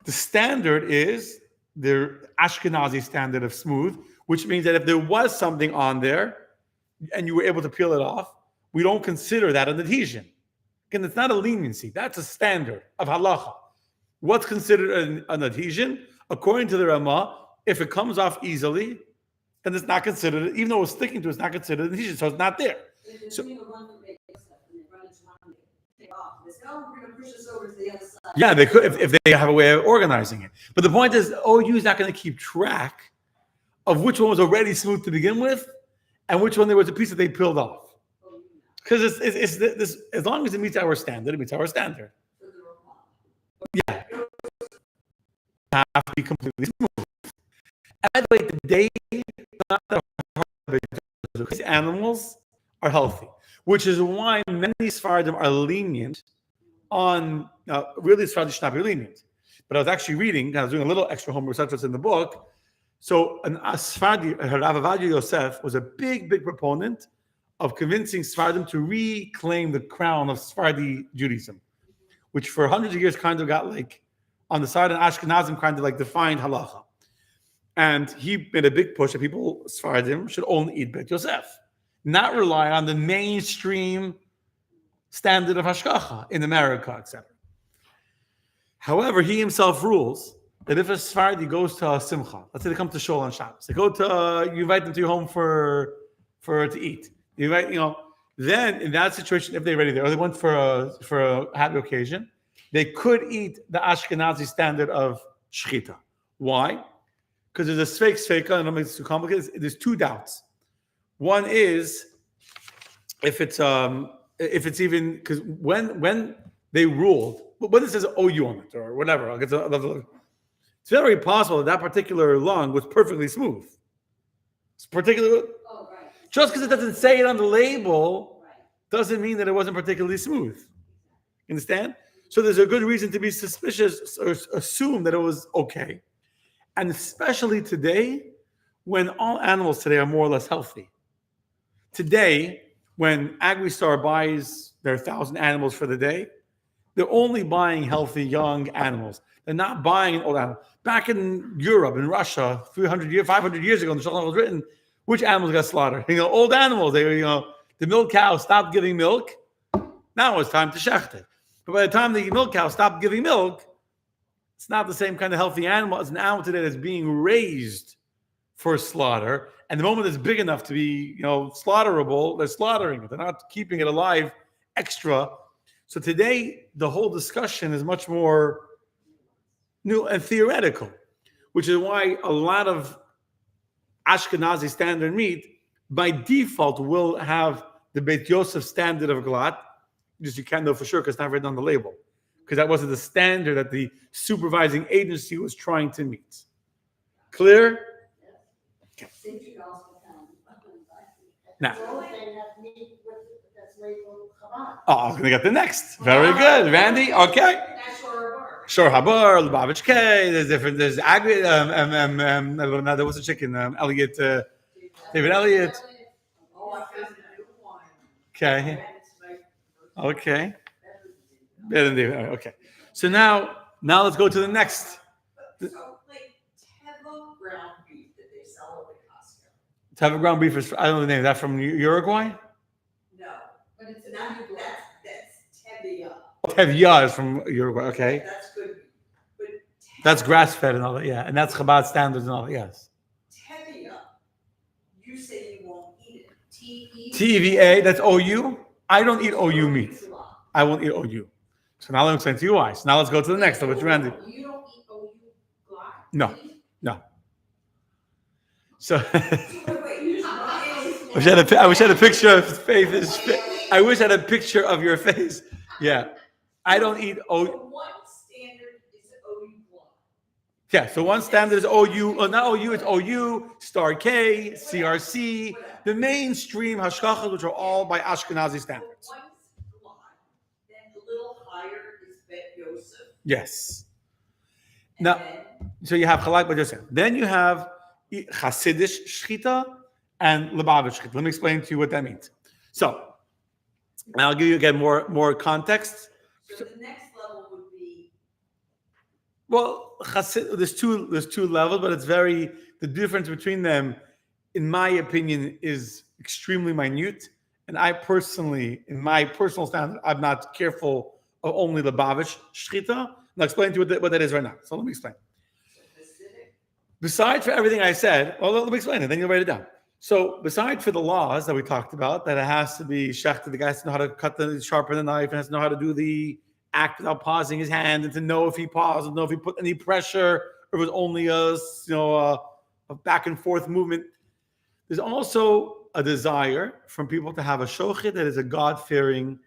The standard is the Ashkenazi standard of smooth, which means that if there was something on there and you were able to peel it off, we don't consider that an adhesion. Again, it's not a leniency. That's a standard of halacha. What's considered an adhesion? According to the Ramah, if it comes off easily, then it's not considered, even though it's sticking to it, it's not considered an adhesion, so it's not there. If they're So- doing a run for Beit Yosef and they run into one, they take off, they say, oh, we're gonna push this over to the other side. Yeah, they could if they have a way of organizing it. But the point is, OU is not going to keep track of which one was already smooth to begin with and which one there was a piece that they peeled off. Because it's this, as long as it meets our standard, it meets our standard. For the Ramah. Have to be completely smooth. And by the way, today, not that these animals are healthy, which is why many Sephardim are lenient on, really Sephardim should not be lenient. But I was actually reading, I was doing a little extra homework research that's in the book. So a Sephardi, Rav Avadia Yosef, was a big proponent of convincing Sephardim to reclaim the crown of Sephardi Judaism, which for hundreds of years kind of got like on the side, and Ashkenazim kind of like defined halacha. And he made a big push that people, Sephardim, should only eat Bet Yosef, not rely on the mainstream standard of hashgacha in America, etc. However, he himself rules that if a Sephardi goes to a simcha, let's say they come to shul on Shabbos, they go to, you invite them to your home for to eat. You invite, then in that situation, if they're ready there, or they went for a happy occasion, they could eat the Ashkenazi standard of shechita. Why? Because there's a sveika, and I don't make it too complicated. There's two doubts. One is if it's even, because when they ruled, when it says OU on it or whatever, it's very possible that particular lung was perfectly smooth. It's particular. Oh, right. Just because it doesn't say it on the label Right. doesn't mean that it wasn't particularly smooth. You understand? So there's a good reason to be suspicious or assume that it was okay. And especially today, when all animals today are more or less healthy. Today, when AgriStar buys their 1,000 animals for the day, they're only buying healthy young animals. They're not buying an old animal. Back in Europe, in Russia, 500 years ago, the Shulchan was written, which animals got slaughtered? Old animals. The milk cow stopped giving milk. Now it's time to shecht it. But by the time the milk cow stopped giving milk, it's not the same kind of healthy animal as an animal today that's being raised for slaughter. And the moment it's big enough to be, slaughterable, they're slaughtering it. They're not keeping it alive extra. So today, the whole discussion is much more new and theoretical, which is why a lot of Ashkenazi standard meat by default will have the Beit Yosef standard of glatt. Just you can't know for sure because it's not written on the label, because that wasn't the standard that the supervising agency was trying to meet. Clear? Since you also found. Now. So they have meat that's labeled Chabad. Oh, I was going to get the next. Very good, Randy. Okay. That's your bar. Sure, Habar, Lubavitch K. There's different. There's Agri. There was a chicken. Elliot. David Elliott. Oh, I found a new one. Okay. That's like- Okay. Better than David. Okay. So now let's go to the next. So, like, Teva ground beef that they sell at Costco. Type of ground beef is, I don't know the name. Is that from Uruguay? No, But it's not, not, that's Tevia. Tevya is from Uruguay. Okay. That's good. But That's grass fed and all that. Yeah. And that's Chabad standards and all that. Yes. Tevia, you say you won't eat it. TVA, that's OU. I don't eat OU meat. I won't eat OU. So now let me explain to you why. So now let's go to the next one, which Randy. You don't eat OU glatt? No. So Wait, I wish I had a picture of his face. I wish I had a picture of your face. Yeah. I don't eat So one standard is OU block. Yeah, so one standard is OU, not OU, it's OU, star K, CRC, the mainstream hashkachas, which are all by Ashkenazi standards. So one's block, then a little higher is Bet Yosef. Yes. And Now, then so you have Chalak B'Yosef. Then you have Hasidish Shchita and Lubavitch Shchita. Let me explain to you what that means. So, and I'll give you again more context. so the next level would be Well, there's two levels, but the difference between them, in my opinion, is extremely minute. And I personally, in my personal standard, I'm not careful of only the Lubavitch Shchita. And I'll explain to you what that is right now. So let me explain. Hasidic. Besides for everything I said, well, let me explain it, then you'll write it down. So besides for the laws that we talked about, that it has to be shechted, the guy has to know how to sharpen the knife, and has to know how to do the act without pausing his hand, and to know if he paused, and know if he put any pressure, or it was only a back and forth movement. There's also a desire from people to have a shochet that is a God-fearing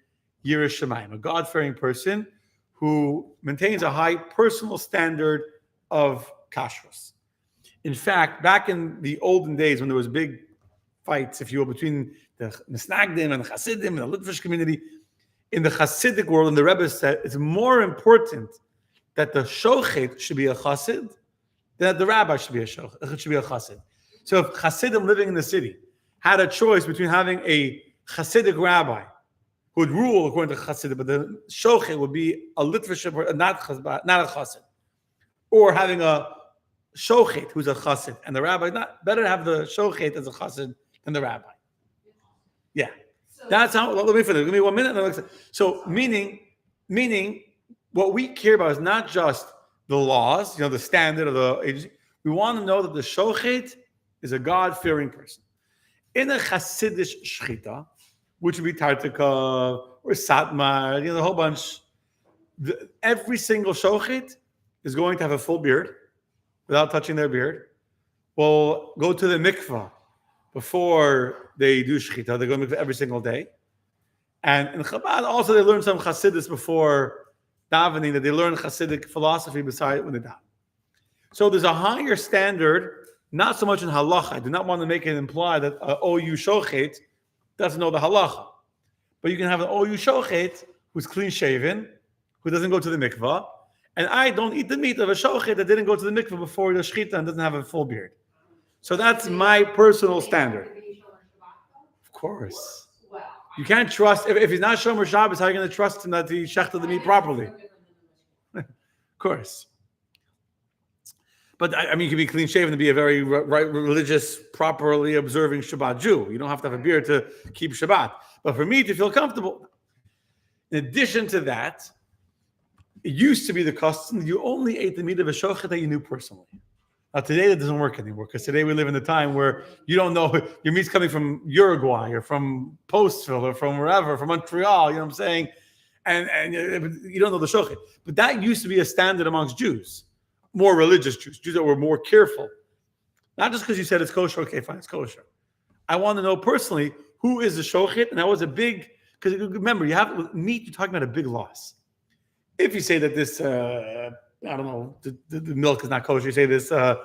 Yireh Shamayim, a God-fearing person who maintains a high personal standard of kashrus. In fact, back in the olden days when there was big fights, if you will, between the Misnagdim and the Hasidim and the Litvish community, in the Hasidic world, and the Rebbe said, it's more important that the shochet should be a Hasid than that the rabbi should be a Hasid. So if Hasidim living in the city had a choice between having a Hasidic rabbi who would rule according to Hasidim, but the shochet would be a Litvish, not a Hasid, or having a shochet who's a chassid, and the rabbi, not better to have the shochet as a chassid than the rabbi. Yeah, So that's how. Let me finish. Give me 1 minute. So meaning, what we care about is not just the laws, the standard of the agency. We want to know that the shochet is a God-fearing person. In a chassidish shchita, which would be tartika or satmar, the whole bunch. Every single shochet is going to have a full beard, without touching their beard, will go to the mikvah before they do shechita. They go to mikvah every single day. And in Chabad, also they learn some Hasidus before davening, that they learn Hasidic philosophy beside when they daven. So there's a higher standard, not so much in halacha. I do not want to make it imply that OU shochet doesn't know the halacha. But you can have an OU shochet who's clean shaven, who doesn't go to the mikvah, and I don't eat the meat of a shochet that didn't go to the mikveh before the shechita and doesn't have a full beard. So that's my personal standard. Of course. Well, You can't trust, if he's not Shomer Shabbos, how are you going to trust him that he shechted the meat properly? Of course. But I mean, you can be clean shaven to be a very religious, properly observing Shabbat Jew. You don't have to have a beard to keep Shabbat. But for me to feel comfortable, in addition to that, it used to be the custom that you only ate the meat of a shochet that you knew personally. Now today that doesn't work anymore, because today we live in a time where you don't know your meat's coming from Uruguay or from Postville or from wherever, from Montreal, you know what I'm saying? And you don't know the shochet. But that used to be a standard amongst Jews, more religious Jews that were more careful. Not just because you said it's kosher, okay, fine, it's kosher. I want to know personally who is the shochet, and that was a big, because remember, you have meat, you're talking about a big loss. If you say that this, I don't know, the milk is not kosher, you say this, I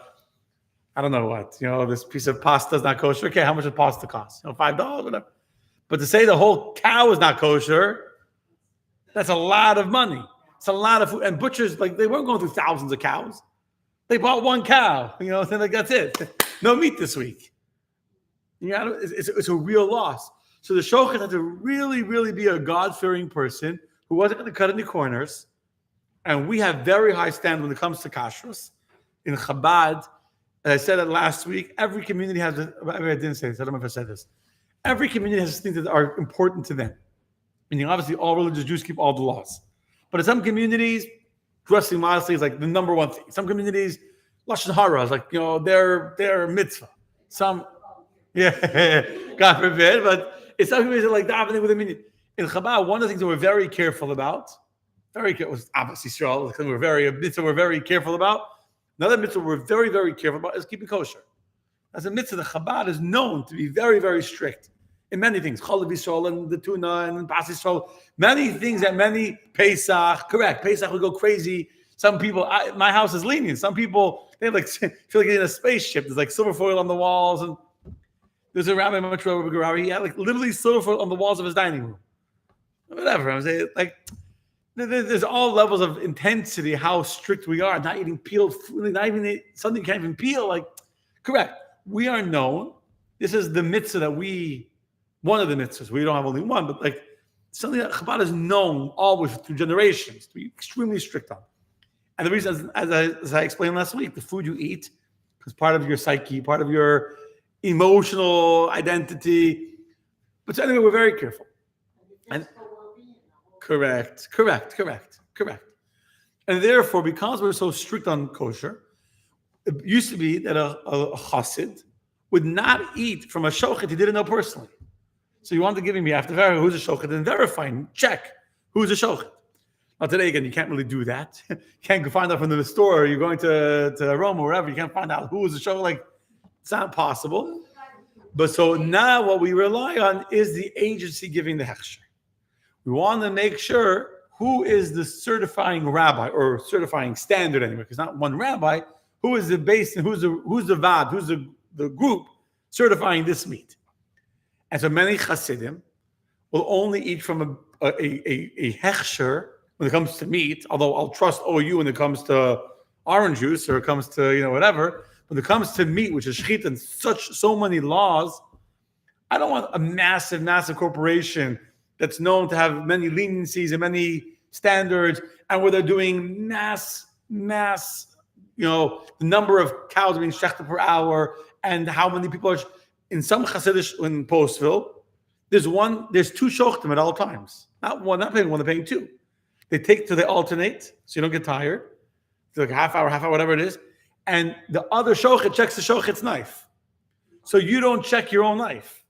don't know what, this piece of pasta is not kosher. Okay, how much does pasta cost? $5, whatever. But to say the whole cow is not kosher, that's a lot of money. It's a lot of food. And butchers, they weren't going through thousands of cows. They bought one cow, that's it. No meat this week. It's a real loss. So the shochet had to really, really be a God-fearing person who wasn't going to cut any corners. And we have very high standards when it comes to kashrus. In Chabad, as I said it last week, every community has, I didn't say this, I don't know if I said this. Every community has things that are important to them. Meaning, obviously, all religious Jews keep all the laws. But in some communities, dressing modestly is like the number one thing. Some communities, Lashon Hara is like, their mitzvah. Some, God forbid, but it's some communities that like davening with a minyan. In Chabad, one of the things that we're very careful about, was obviously Israel, because we're very careful about. Another mitzvah we're very, very careful about is keeping kosher. As a mitzvah, the Chabad is known to be very, very strict in many things. Chalav Yisrael and the tuna and Bas Yisrael. Many things that many Pesach. Correct. Pesach would go crazy. Some people, my house is lenient. Some people, they like feel like they're in a spaceship. There's like silver foil on the walls, and there's a rabbi, he had like literally silver foil on the walls of his dining room. Whatever. I'm saying, like, there's all levels of intensity, how strict we are, not eating peeled food, not even something you can't even peel. Like, correct. We are known. This is the mitzvah that one of the mitzvahs. We don't have only one, but like something that Chabad is known always through generations to be extremely strict on. And the reason, as I explained last week, the food you eat is part of your psyche, part of your emotional identity. But so anyway, we're very careful. And correct. And therefore, because we're so strict on kosher, it used to be that a chassid would not eat from a shochet he didn't know personally. So you want to give me after who's a shochet and verifying, check who's a shochet. Now today again, you can't really do that. You can't go find out from the store. You're going to Rome or wherever. You can't find out who is a shochet. Like, it's not possible. But so now what we rely on is the agency giving the hechsher. We want to make sure who is the certifying rabbi or certifying standard anyway, because not one rabbi. Who is the base and who's the vad, who's the group certifying this meat? And so many chassidim will only eat from a hechsher when it comes to meat, although I'll trust OU when it comes to orange juice or it comes to, whatever. When it comes to meat, which is shechita and so many laws, I don't want a massive, massive corporation that's known to have many leniencies and many standards, and where they're doing mass, the number of cows being shechted per hour, and how many people are in some chassidish in Postville. There's two shochtim at all times. Not one, not paying one, they're paying two. They alternate, so you don't get tired. It's like half hour, whatever it is. And the other shochet checks the shochet's knife. So you don't check your own knife.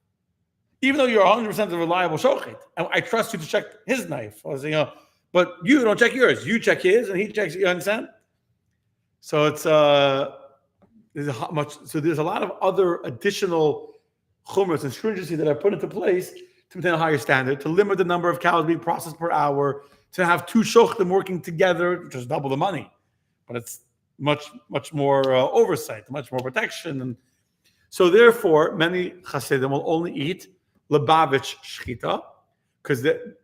Even though you're 100% a reliable shochet. And I trust you to check his knife. But you don't check yours. You check his and he checks, you understand? So it's there's a lot of other additional chumras and stringency that are put into place to maintain a higher standard, to limit the number of cows being processed per hour, to have two shochtim working together, which is double the money, but it's much more oversight, much more protection, and so therefore many chassidim will only eat lebavich shchita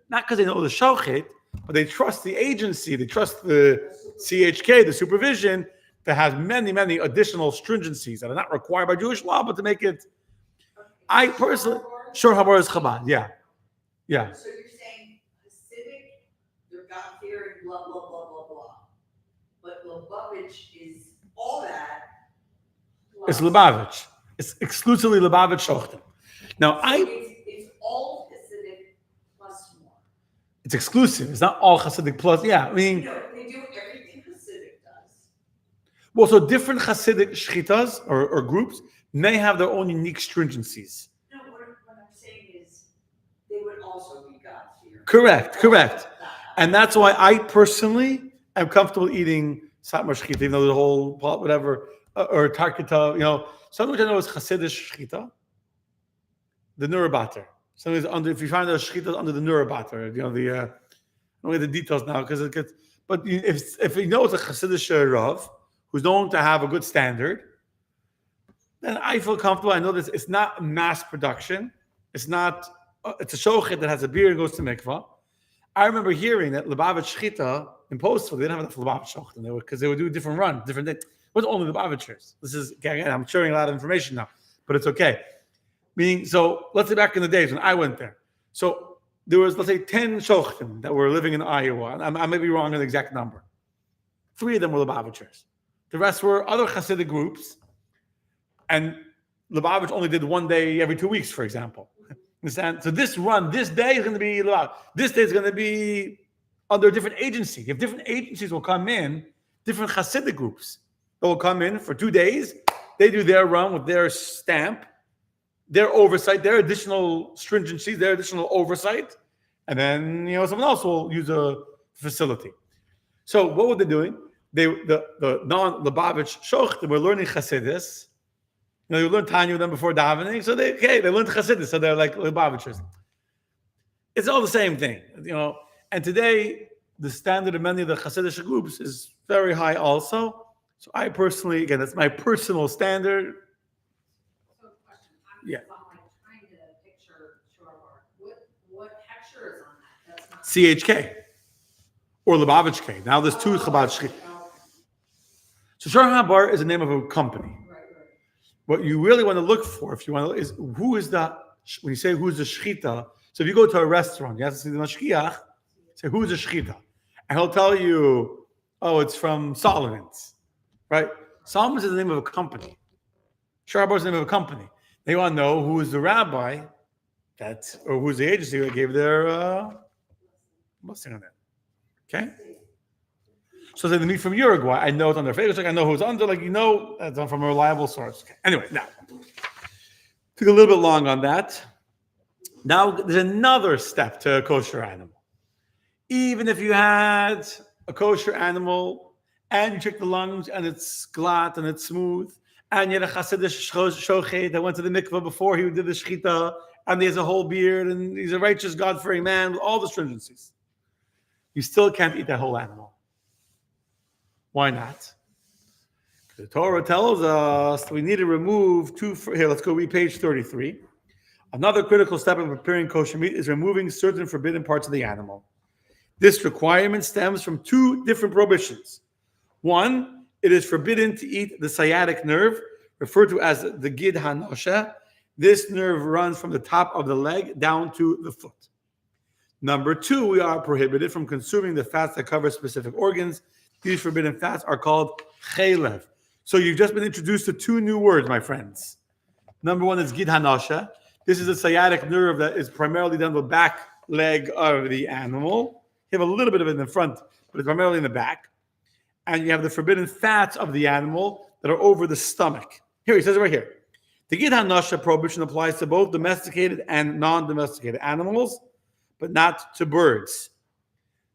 not because they know the shochet, but they trust the agency, they trust the CHK, the supervision, that has many additional stringencies that are not required by Jewish law, but to make it. I personally, sure, Habar is Chabad, yeah. So you're saying Hasidic, they're God-fearing, blah, blah, blah, blah, blah. But Lubavitch is all that. It's Lubavitch. It's exclusively Lubavitch Shochtim. Now, It's all Hasidic plus more. it's exclusive. It's not all Hasidic plus. Yeah, I mean. No, they do everything Hasidic does. Well, so different Hasidic shchitas or groups may have their own unique stringencies. No, what I'm saying is they would also be God-fearing. Correct. And that's why I personally am comfortable eating satmar shchita, even though the whole whatever or tarkita, something which I know is Hasidic shchita, the nurabater. Something is under. If you find a shchita under the nurabater, I don't get the details now because it gets. But if you know it's a Hasidic rav who's known to have a good standard, then I feel comfortable. I know this. It's not mass production. It's not. It's a shochet that has a beard and goes to mikvah. I remember hearing that Lubavitch shchita in Postville, they didn't have enough Lubavitch shchita because they would do different runs, different things. It wasn't only Lubavitchers. This is again, I'm sharing a lot of information now, but it's okay. Meaning, so let's say back in the days when I went there. So there was, let's say, 10 shochtim that were living in Iowa. I may be wrong on the exact number. 3 of them were Lubavitchers. The rest were other Hasidic groups. And Lubavitch only did one day every 2 weeks, for example. Understand? So this day is going to be Lubavitch. This day is going to be under a different agency. If different agencies will come in, different Hasidic groups that will come in for 2 days. They do their run with their stamp, their oversight, their additional stringencies, their additional oversight. And then, someone else will use a facility. So what were they doing? The non-Lubavitch shoch, they were learning Hasidus. you learn Tanya with them before davening, so they learned Chassidus, so they're like Lubavitchers. It's all the same thing, And today, the standard of many of the Hasidic groups is very high also. So I personally, again, that's my personal standard. So question, Yeah. I'm like trying to picture Shorbar. What texture is on that? That's not. CHK or Lubavitch. Now there's two Chabad Shechita. So Shor HaBar is the name of a company. Right. What you really want to look for, if you want to, is when you say who's the Shechita. So if you go to a restaurant, you have to see the Mashkiach, say who's the Shechita. And he'll tell you, oh, it's from Solomon's, right? Solomon's is the name of a company. Shor HaBar is the name of a company. They want to know who is the rabbi or who's the agency that gave their blessing on it. Okay? So they meet from Uruguay. I know it's on their Facebook. I know who's under. That's from a reliable source. Okay. Anyway, now took a little bit long on that. Now there's another step to a kosher animal. Even if you had a kosher animal and you check the lungs and it's glatt and it's smooth, and you had a Hasidic shochet that went to the mikveh before he did the shechita, and he has a whole beard and he's a righteous, God-fearing man with all the stringencies, you still can't eat that whole animal. Why not? The Torah tells us we need to remove here, let's go read page 33. Another critical step in preparing kosher meat is removing certain forbidden parts of the animal. This requirement stems from two different prohibitions. One, it is forbidden to eat the sciatic nerve, referred to as the gid hanosha. This nerve runs from the top of the leg down to the foot. Number two, we are prohibited from consuming the fats that cover specific organs. These forbidden fats are called chaylev. So you've just been introduced to two new words, my friends. Number one is gid hanosha. This is a sciatic nerve that is primarily down the back leg of the animal. You have a little bit of it in the front, but it's primarily in the back. And you have the forbidden fats of the animal that are over the stomach. Here, he says it right here. The gid hanosha prohibition applies to both domesticated and non-domesticated animals, but not to birds.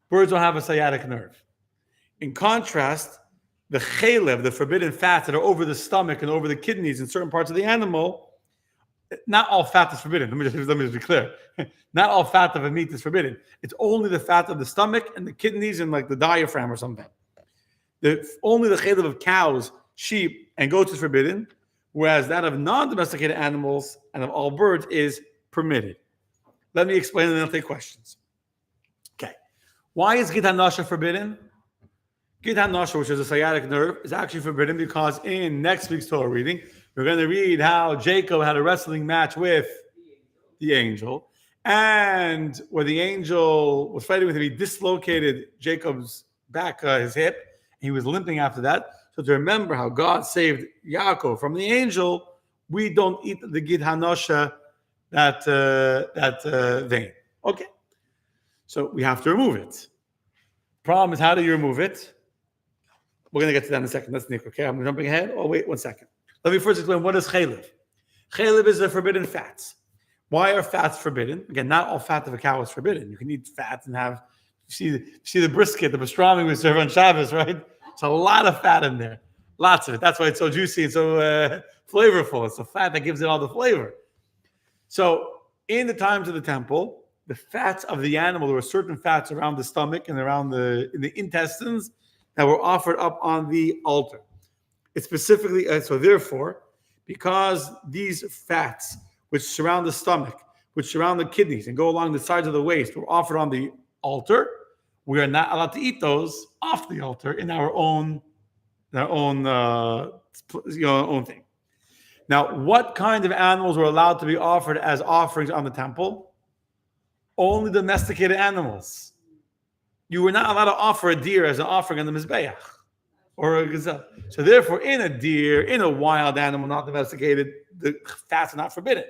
Birds don't have a sciatic nerve. In contrast, the chaylev, the forbidden fats that are over the stomach and over the kidneys in certain parts of the animal, not all fat is forbidden. Let me just be clear. Not all fat of a meat is forbidden. It's only the fat of the stomach and the kidneys and like the diaphragm or something. Only the chaylev of cows, sheep, and goats is forbidden, whereas that of non-domesticated animals and of all birds is permitted. Let me explain and then I'll take questions. Okay. Why is gid hanosha forbidden? Gid hanosha, which is a sciatic nerve, is actually forbidden because in next week's Torah reading, we're going to read how Jacob had a wrestling match with the angel. And when the angel was fighting with him, he dislocated Jacob's back, his hip. He was limping after that. So to remember how God saved Yaakov from the angel, we don't eat the gid hanosha, that vein. Okay. So we have to remove it. Problem is, how do you remove it? We're going to get to that in a second. That's Nick, okay? I'm jumping ahead. Oh, wait 1 second. Let me first explain what is chaylev. Chaylev is the forbidden fats. Why are fats forbidden? Again, not all fat of a cow is forbidden. You can eat fat and have, you see the brisket, the pastrami we serve on Shabbos, right? It's a lot of fat in there. Lots of it. That's why it's so juicy and so flavorful. It's the fat that gives it all the flavor. So in the times of the temple, the fats of the animal, there were certain fats around the stomach and around in the intestines that were offered up on the altar. It's specifically, so therefore, because these fats, which surround the stomach, which surround the kidneys and go along the sides of the waist, were offered on the altar, we are not allowed to eat those off the altar in our own thing. Now, what kind of animals were allowed to be offered as offerings on the temple? Only domesticated animals. You were not allowed to offer a deer as an offering on the Mizbeach or a gazelle. So therefore, in a deer, in a wild animal, not domesticated, the fats are not forbidden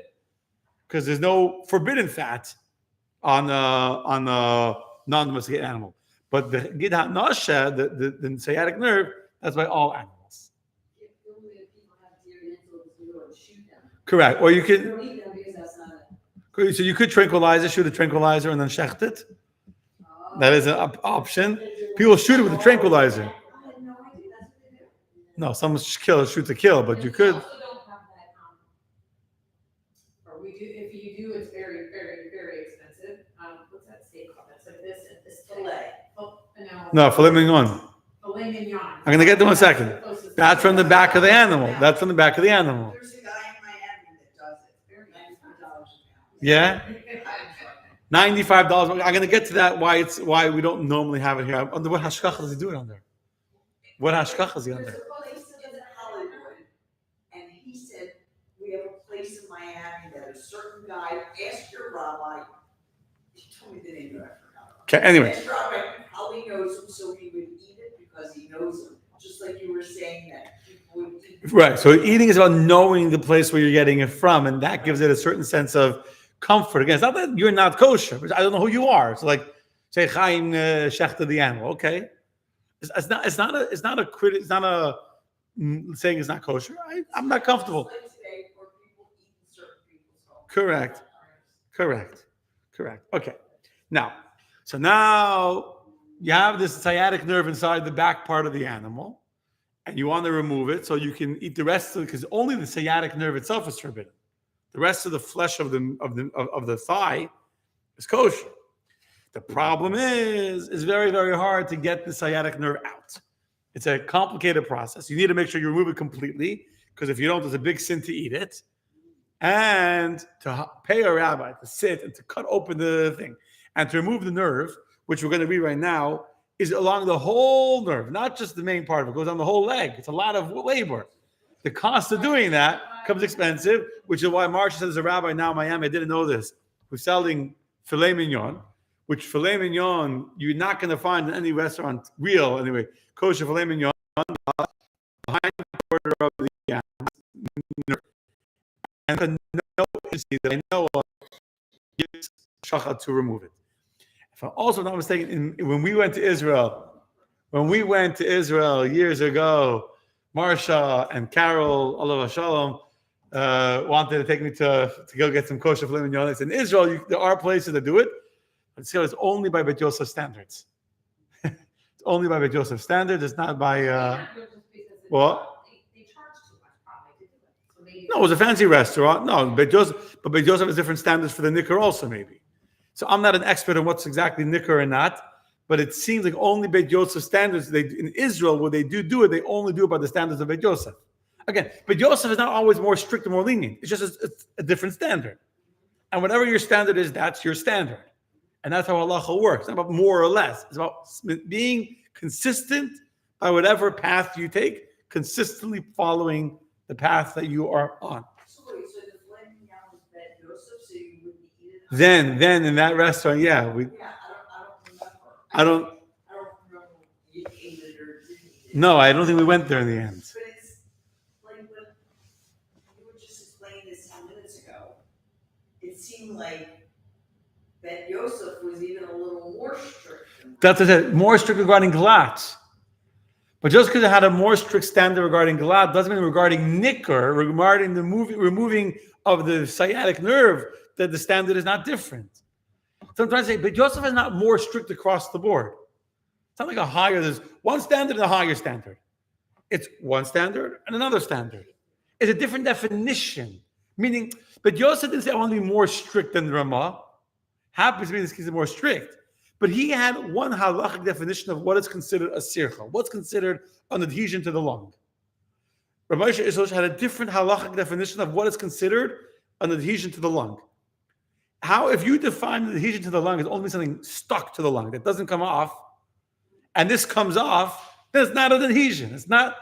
because there's no forbidden fat on a non-domesticated animal. But the gid hanosha, the sciatic nerve, that's by all animals. Only if people have deer antelopes, we go and shoot them. Correct. Or you We could, don't eat them because that's not so you could tranquilize it, shoot a tranquilizer, and then shecht it. That is an option. People shoot it with a tranquilizer. I had no idea that's what they do. No, someone shoots a kill, but you could. Also don't have that No, filet mignon. Filet mignon. I'm gonna get to one second. That's the closest That's from the back of the animal. Yeah. That's from the back of the animal. There's a guy in Miami that does it, very $95 Yeah, an $95. I'm gonna get to that. Why we don't normally have it here. Under what hashkacha does he do it under? What hashkacha is he hour. under? There's a place in Hollywood, and he said, we have a place in Miami that a certain guy, ask your rabbi, he told me the name, but I forgot. Okay. Anyway, Ask your rabbi how he knows him, so he would eat it because he knows him, just like you were saying that people would eat. right. So eating is about knowing the place where you're getting it from, and that gives it a certain sense of comfort. Again, it's not that you're not kosher, but I don't know who you are. It's like say Chaim Shechter the animal. Okay, it's not saying it's not kosher. I'm not comfortable. Just like today, where people eat in certain people's homes. Correct. Correct. Okay. Now you have this sciatic nerve inside the back part of the animal, and you want to remove it so you can eat the rest of it because only the sciatic nerve itself is forbidden. The rest of the flesh of the thigh is kosher. The problem is it's very, very hard to get the sciatic nerve out. It's a complicated process. You need to make sure you remove it completely because if you don't, there's a big sin to eat it. And to pay a rabbi to sit and to cut open the thing and to remove the nerve, which we're going to read right now, is along the whole nerve, not just the main part of it. It goes on the whole leg. It's a lot of labor. The cost of doing that comes expensive, which is why Marsha says, a rabbi now in Miami, I didn't know this, who's selling filet mignon, which filet mignon you're not going to find in any restaurant, real anyway, kosher filet mignon, behind the quarter of the nerve. And the no agency that I know of gives shachat to remove it. If I'm also not mistaken, when we went to Israel years ago, Marsha and Carol, Allah Shalom, wanted to take me to go get some kosher filet mignon. It's in Israel, there are places that do it, but it's only by Bet Yosef standards. It's only by Bet Yosef standards. It's not by what? They charge too much probably to do it. So maybe No, it was a fancy restaurant. No, Bet Yosef has different standards for the nicker also, maybe. So I'm not an expert on what's exactly nicker or not, but it seems like only Bet Yosef standards, in Israel, where they do it, they only do it by the standards of Bet Yosef. Again, Bet Yosef is not always more strict or more lenient. It's just a different standard. And whatever your standard is, that's your standard. And that's how halacha works. It's not about more or less. It's about being consistent by whatever path you take, consistently following the path that you are on. So wait, so the filet mignon was Bet Yosef, so you wouldn't eat it? Then in that restaurant, yeah, Yeah, I don't remember. I don't remember if you ate it or didn't eat it. no, I don't think we went there in the end. But it's like when you were just explaining this 10 minutes ago, it seemed like that Yosef was even a little more strict than that. That's it. More strict regarding galat. But just because it had a more strict standard regarding galat doesn't mean regarding nicker, regarding the removing of the sciatic nerve, that the standard is not different. So I'm trying to say, but Yosef is not more strict across the board. It's not like there's one standard and a higher standard. It's one standard and another standard. It's a different definition. Meaning, but Yosef didn't say, I want to be more strict than the Ramah. Happens to be in this case more strict. But he had one halachic definition of what is considered a sircha, what's considered an adhesion to the lung. Rabbi Moshe Isrosh had a different halachic definition of what is considered an adhesion to the lung. How, if you define an adhesion to the lung as only something stuck to the lung that doesn't come off, and this comes off, then it's not an adhesion. It's not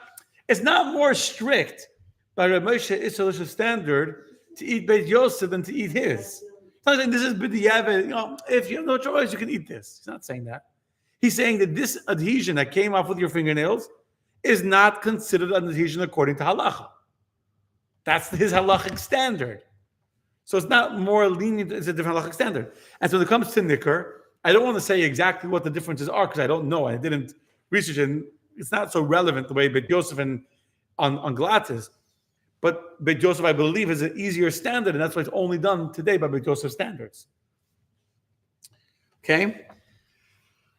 more strict by Rabbi Moshe Isrosh's standard to eat Beit Yosef than to eat his. It's not saying this is b'diavad, if you have no choice, you can eat this. He's not saying that. He's saying that this adhesion that came off with your fingernails is not considered an adhesion according to halacha. That's his halachic standard. So it's not more lenient, it's a different halachic standard. And so when it comes to nicker, I don't want to say exactly what the differences are because I don't know. I didn't research it. It's not so relevant the way Bet Yosef and on Glat is. But Bet Yosef, I believe, is an easier standard, and that's why it's only done today by Bet Yosef standards. Okay?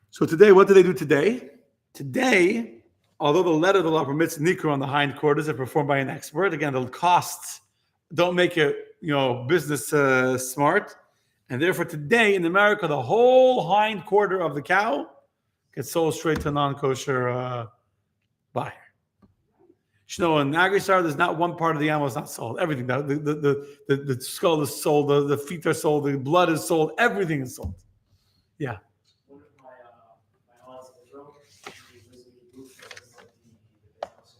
So today, what do they do today? Today, although the letter of the law permits nikkur on the hindquarters are performed by an expert, again, the costs don't make it, business smart. And therefore today in America, the whole hind quarter of the cow gets sold straight to a non-kosher buyer. You know, in Agrisar, there's not one part of the animal that's not sold. Everything. The skull is sold, the feet are sold, the blood is sold, everything is sold. Yeah. One of my aunts in Israel, she was in the booth that was like the house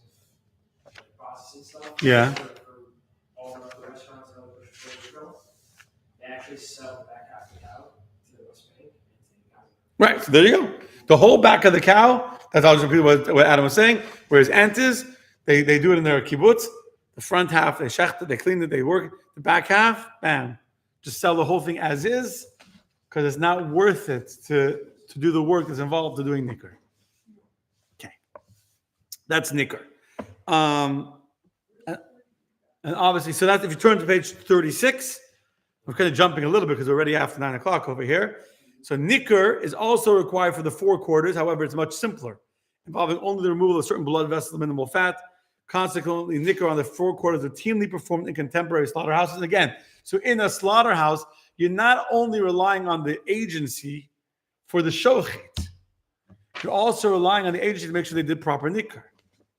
of like, processing stuff. Yeah. For all the restaurants and all the kosher food in Israel. They actually sell the back half of the cow to the West Bank and to the Gaza. Right. So there you go. The whole back of the cow, that's how what Adam was saying. Whereas antis, they do it in their kibbutz. The front half, they shecht it, they clean it, they work. The back half, bam. Just sell the whole thing as is, because it's not worth it to do the work that's involved to doing nicker. Okay. That's nicker. And obviously, so that's if you turn to page 36, I'm kind of jumping a little bit because we're already after 9 o'clock over here. So nicker is also required for the 4 quarters. However, it's much simpler, involving only the removal of certain blood vessels and minimal fat. Consequently, nicker on the 4 quarters routinely performed in contemporary slaughterhouses. And again, so in a slaughterhouse, you're not only relying on the agency for the shochet, you're also relying on the agency to make sure they did proper nicker.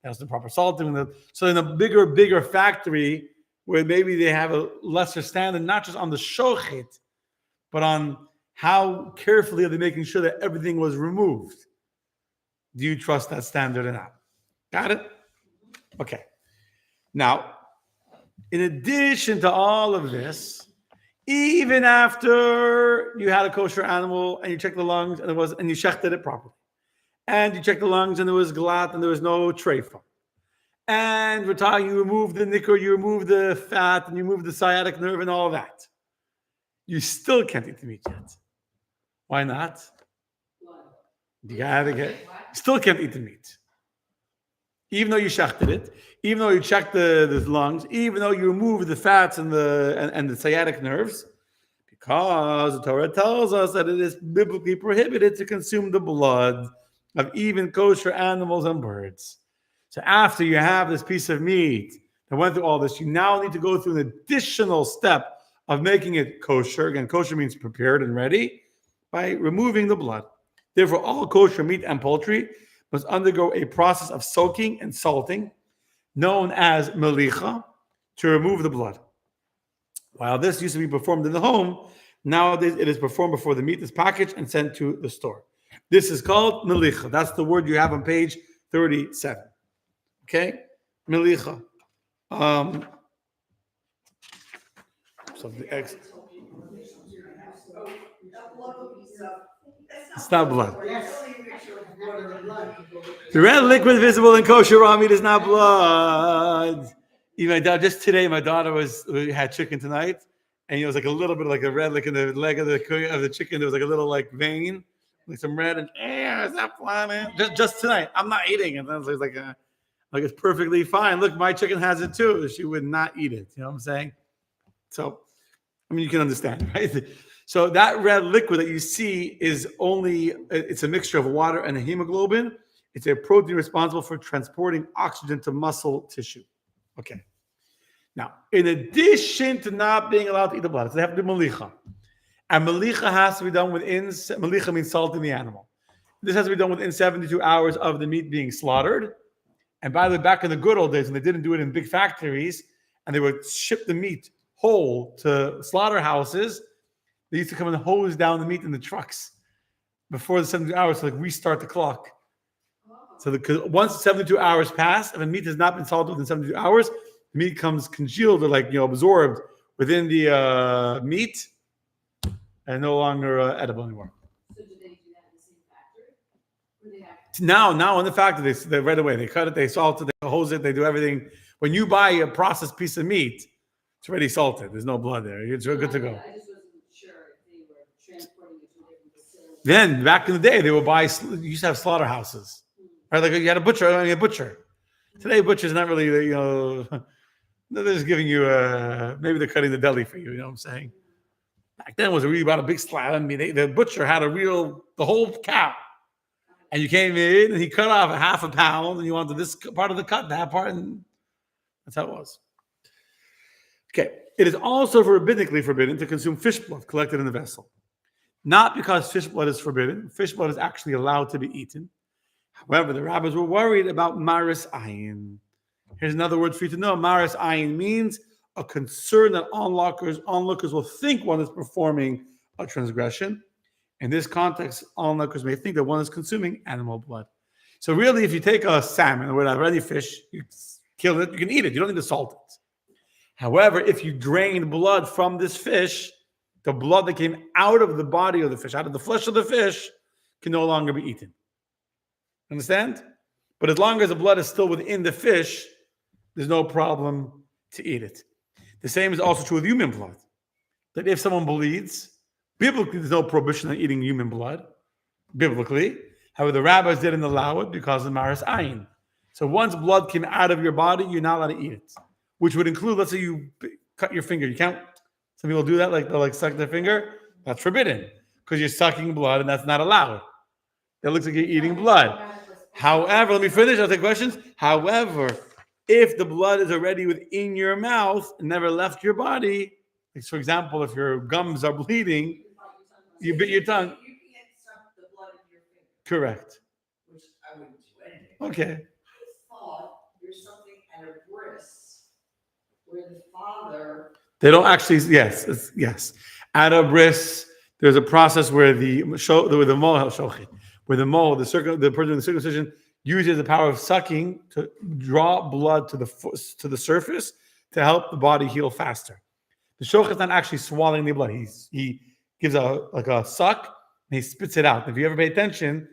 That's the proper salting. So in a bigger factory, where maybe they have a lesser standard, not just on the shochet, but on how carefully are they making sure that everything was removed. Do you trust that standard or not? Got it? Okay. Now, in addition to all of this, even after you had a kosher animal and you checked the lungs and you shechted it properly, and you checked the lungs and there was glat and there was no treifa, and we're talking, you remove the nicker, you remove the fat, and you remove the sciatic nerve and all that, you still can't eat the meat yet. Why not? You still can't eat the meat. Even though you shechted it, even though you checked the lungs, even though you remove the fats and the sciatic nerves, because the Torah tells us that it is biblically prohibited to consume the blood of even kosher animals and birds. So after you have this piece of meat that went through all this, you now need to go through an additional step of making it kosher. Again, kosher means prepared and ready, by removing the blood. Therefore, all kosher meat and poultry must undergo a process of soaking and salting, known as melicha, to remove the blood. While this used to be performed in the home, nowadays it is performed before the meat is packaged and sent to the store. This is called melicha. That's the word you have on page 37. Okay? Melicha. So the eggs. It's not blood. The red liquid visible in kosher raw meat is not blood. Even just today, my daughter had chicken tonight, and it was like a little bit like a red, like in the leg of the chicken. There was like a little like vein, like some red, and it's not blood, man. Just tonight, I'm not eating it. And it's like it's perfectly fine. Look, my chicken has it too. She would not eat it. You know what I'm saying? So, I mean, you can understand, right? So that red liquid that you see it's a mixture of water and a hemoglobin. It's a protein responsible for transporting oxygen to muscle tissue. Okay. Now, in addition to not being allowed to eat the blood, so they have to do melicha. And melicha has to be done melicha means salting the animal. This has to be done within 72 hours of the meat being slaughtered. And by the way, back in the good old days, when they didn't do it in big factories, and they would ship the meat whole to slaughterhouses, they used to come and hose down the meat in the trucks before the 72 hours to restart the clock. So once 72 hours pass, if the meat has not been salted within 72 hours, the meat comes congealed or absorbed within the meat and no longer edible anymore. So do they do that in the same factory? Or they have Now in the factory, they right away, they cut it, they salt it, they hose it, they do everything. When you buy a processed piece of meat, it's already salted. There's no blood there. It's good to go. I just wasn't sure if they were transporting it to a different facility. Then back in the day, they would you used to have slaughterhouses, right? Like you had a butcher. Today, butcher's not really, they're just giving you, maybe they're cutting the deli for you. You know what I'm saying? Back then, it was really about a big slab. I mean, the butcher had the whole cow, and you came in and he cut off a half a pound, and you wanted this part of the cut, that part, and that's how it was. Okay. It is also rabbinically forbidden to consume fish blood collected in the vessel. Not because fish blood is forbidden. Fish blood is actually allowed to be eaten. However, the rabbis were worried about maris ayin. Here's another word for you to know. Maris ayin means a concern that onlookers will think one is performing a transgression. In this context, onlookers may think that one is consuming animal blood. So really, if you take a salmon or whatever, any fish, you kill it, you can eat it. You don't need to salt it. However, if you drain blood from this fish, the blood that came out of the body of the fish, out of the flesh of the fish, can no longer be eaten. Understand? But as long as the blood is still within the fish, there's no problem to eat it. The same is also true with human blood. That if someone bleeds, biblically, there's no prohibition on eating human blood, biblically. However, the rabbis didn't allow it because of maris ayin. So once blood came out of your body, you're not allowed to eat it, which would include, let's say you cut your finger. You can't, some people do that, like they'll suck their finger. That's forbidden because you're sucking blood and that's not allowed. It looks like you're eating blood. However, let me finish, I'll take questions. However, if the blood is already within your mouth and never left your body, like for example, if your gums are bleeding, you bit your tongue. You can't suck the blood in your finger, Correct. which I wouldn't do anyway. Okay. I thought there's something at a bris where the father. They don't actually, yes. At a bris, there's a process where the person in the circumcision uses the power of sucking to draw blood to the surface to help the body heal faster. The shochet is not actually swallowing the blood. He gives a suck and he spits it out. If you ever pay attention,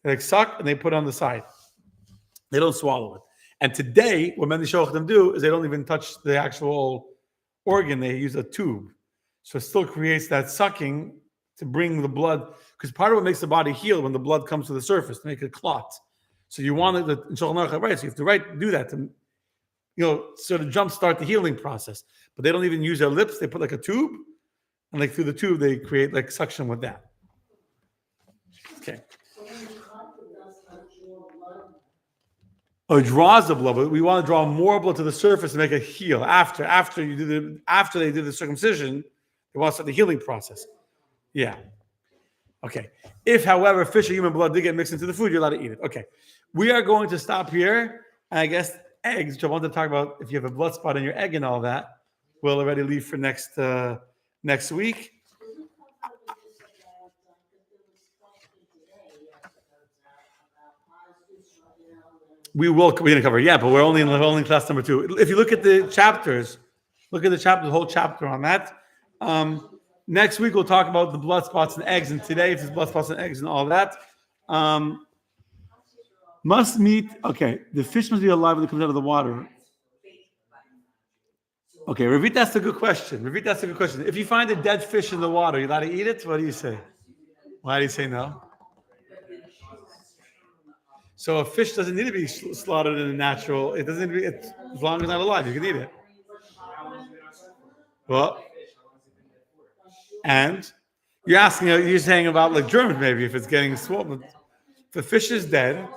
they suck and they put it on the side. They don't swallow it. And today, what many shochetim do is they don't even touch the actual organ. They use a tube. So it still creates that sucking to bring the blood, because part of what makes the body heal when the blood comes to the surface, to make it clot. So you want it, right? So you have to do that to, sort of jumpstart the healing process. But they don't even use their lips. They put like a tube, and through the tube, they create suction with that. Okay. So when you cut, it does not draw blood. Or it draws the blood, but we want to draw more blood to the surface to make it heal. After they do the circumcision, they want to start the healing process. Yeah. Okay. If, however, fish or human blood did get mixed into the food, you're allowed to eat it. Okay. We are going to stop here. And I guess eggs, which I wanted to talk about, if you have a blood spot in your egg and all that, we'll already leave for next week. We're going to cover, but we're only in class number 2. If you look at the chapters, the whole chapter on that. Next week, we'll talk about the blood spots and eggs. And today, if there's blood spots and eggs and all that. Must meet, the fish must be alive when it comes out of the water. Okay, Ravit asked a good question. If you find a dead fish in the water, you're allowed to eat it? What do you say? Why do you say no? So a fish doesn't need to be slaughtered in a natural. It doesn't need to be, as long as it's not alive, you can eat it. Well, and you're saying about Germs maybe, if it's getting swollen. If the fish is dead,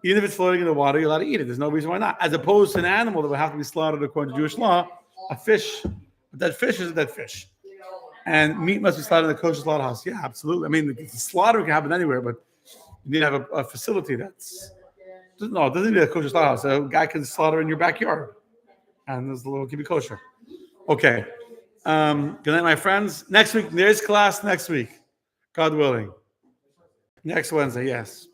even if it's floating in the water, you're allowed to eat it. There's no reason why not. As opposed to an animal that would have to be slaughtered according to Jewish law, a dead fish is a dead fish. And meat must be slaughtered in the kosher slaughterhouse. Yeah, absolutely. I mean, the slaughter can happen anywhere, but you need to have a facility that's... No, it doesn't need a kosher slaughterhouse. A guy can slaughter in your backyard. And there's a little keep it kosher. Okay. Good night, my friends. Next week, there's class next week. God willing. Next Wednesday, yes.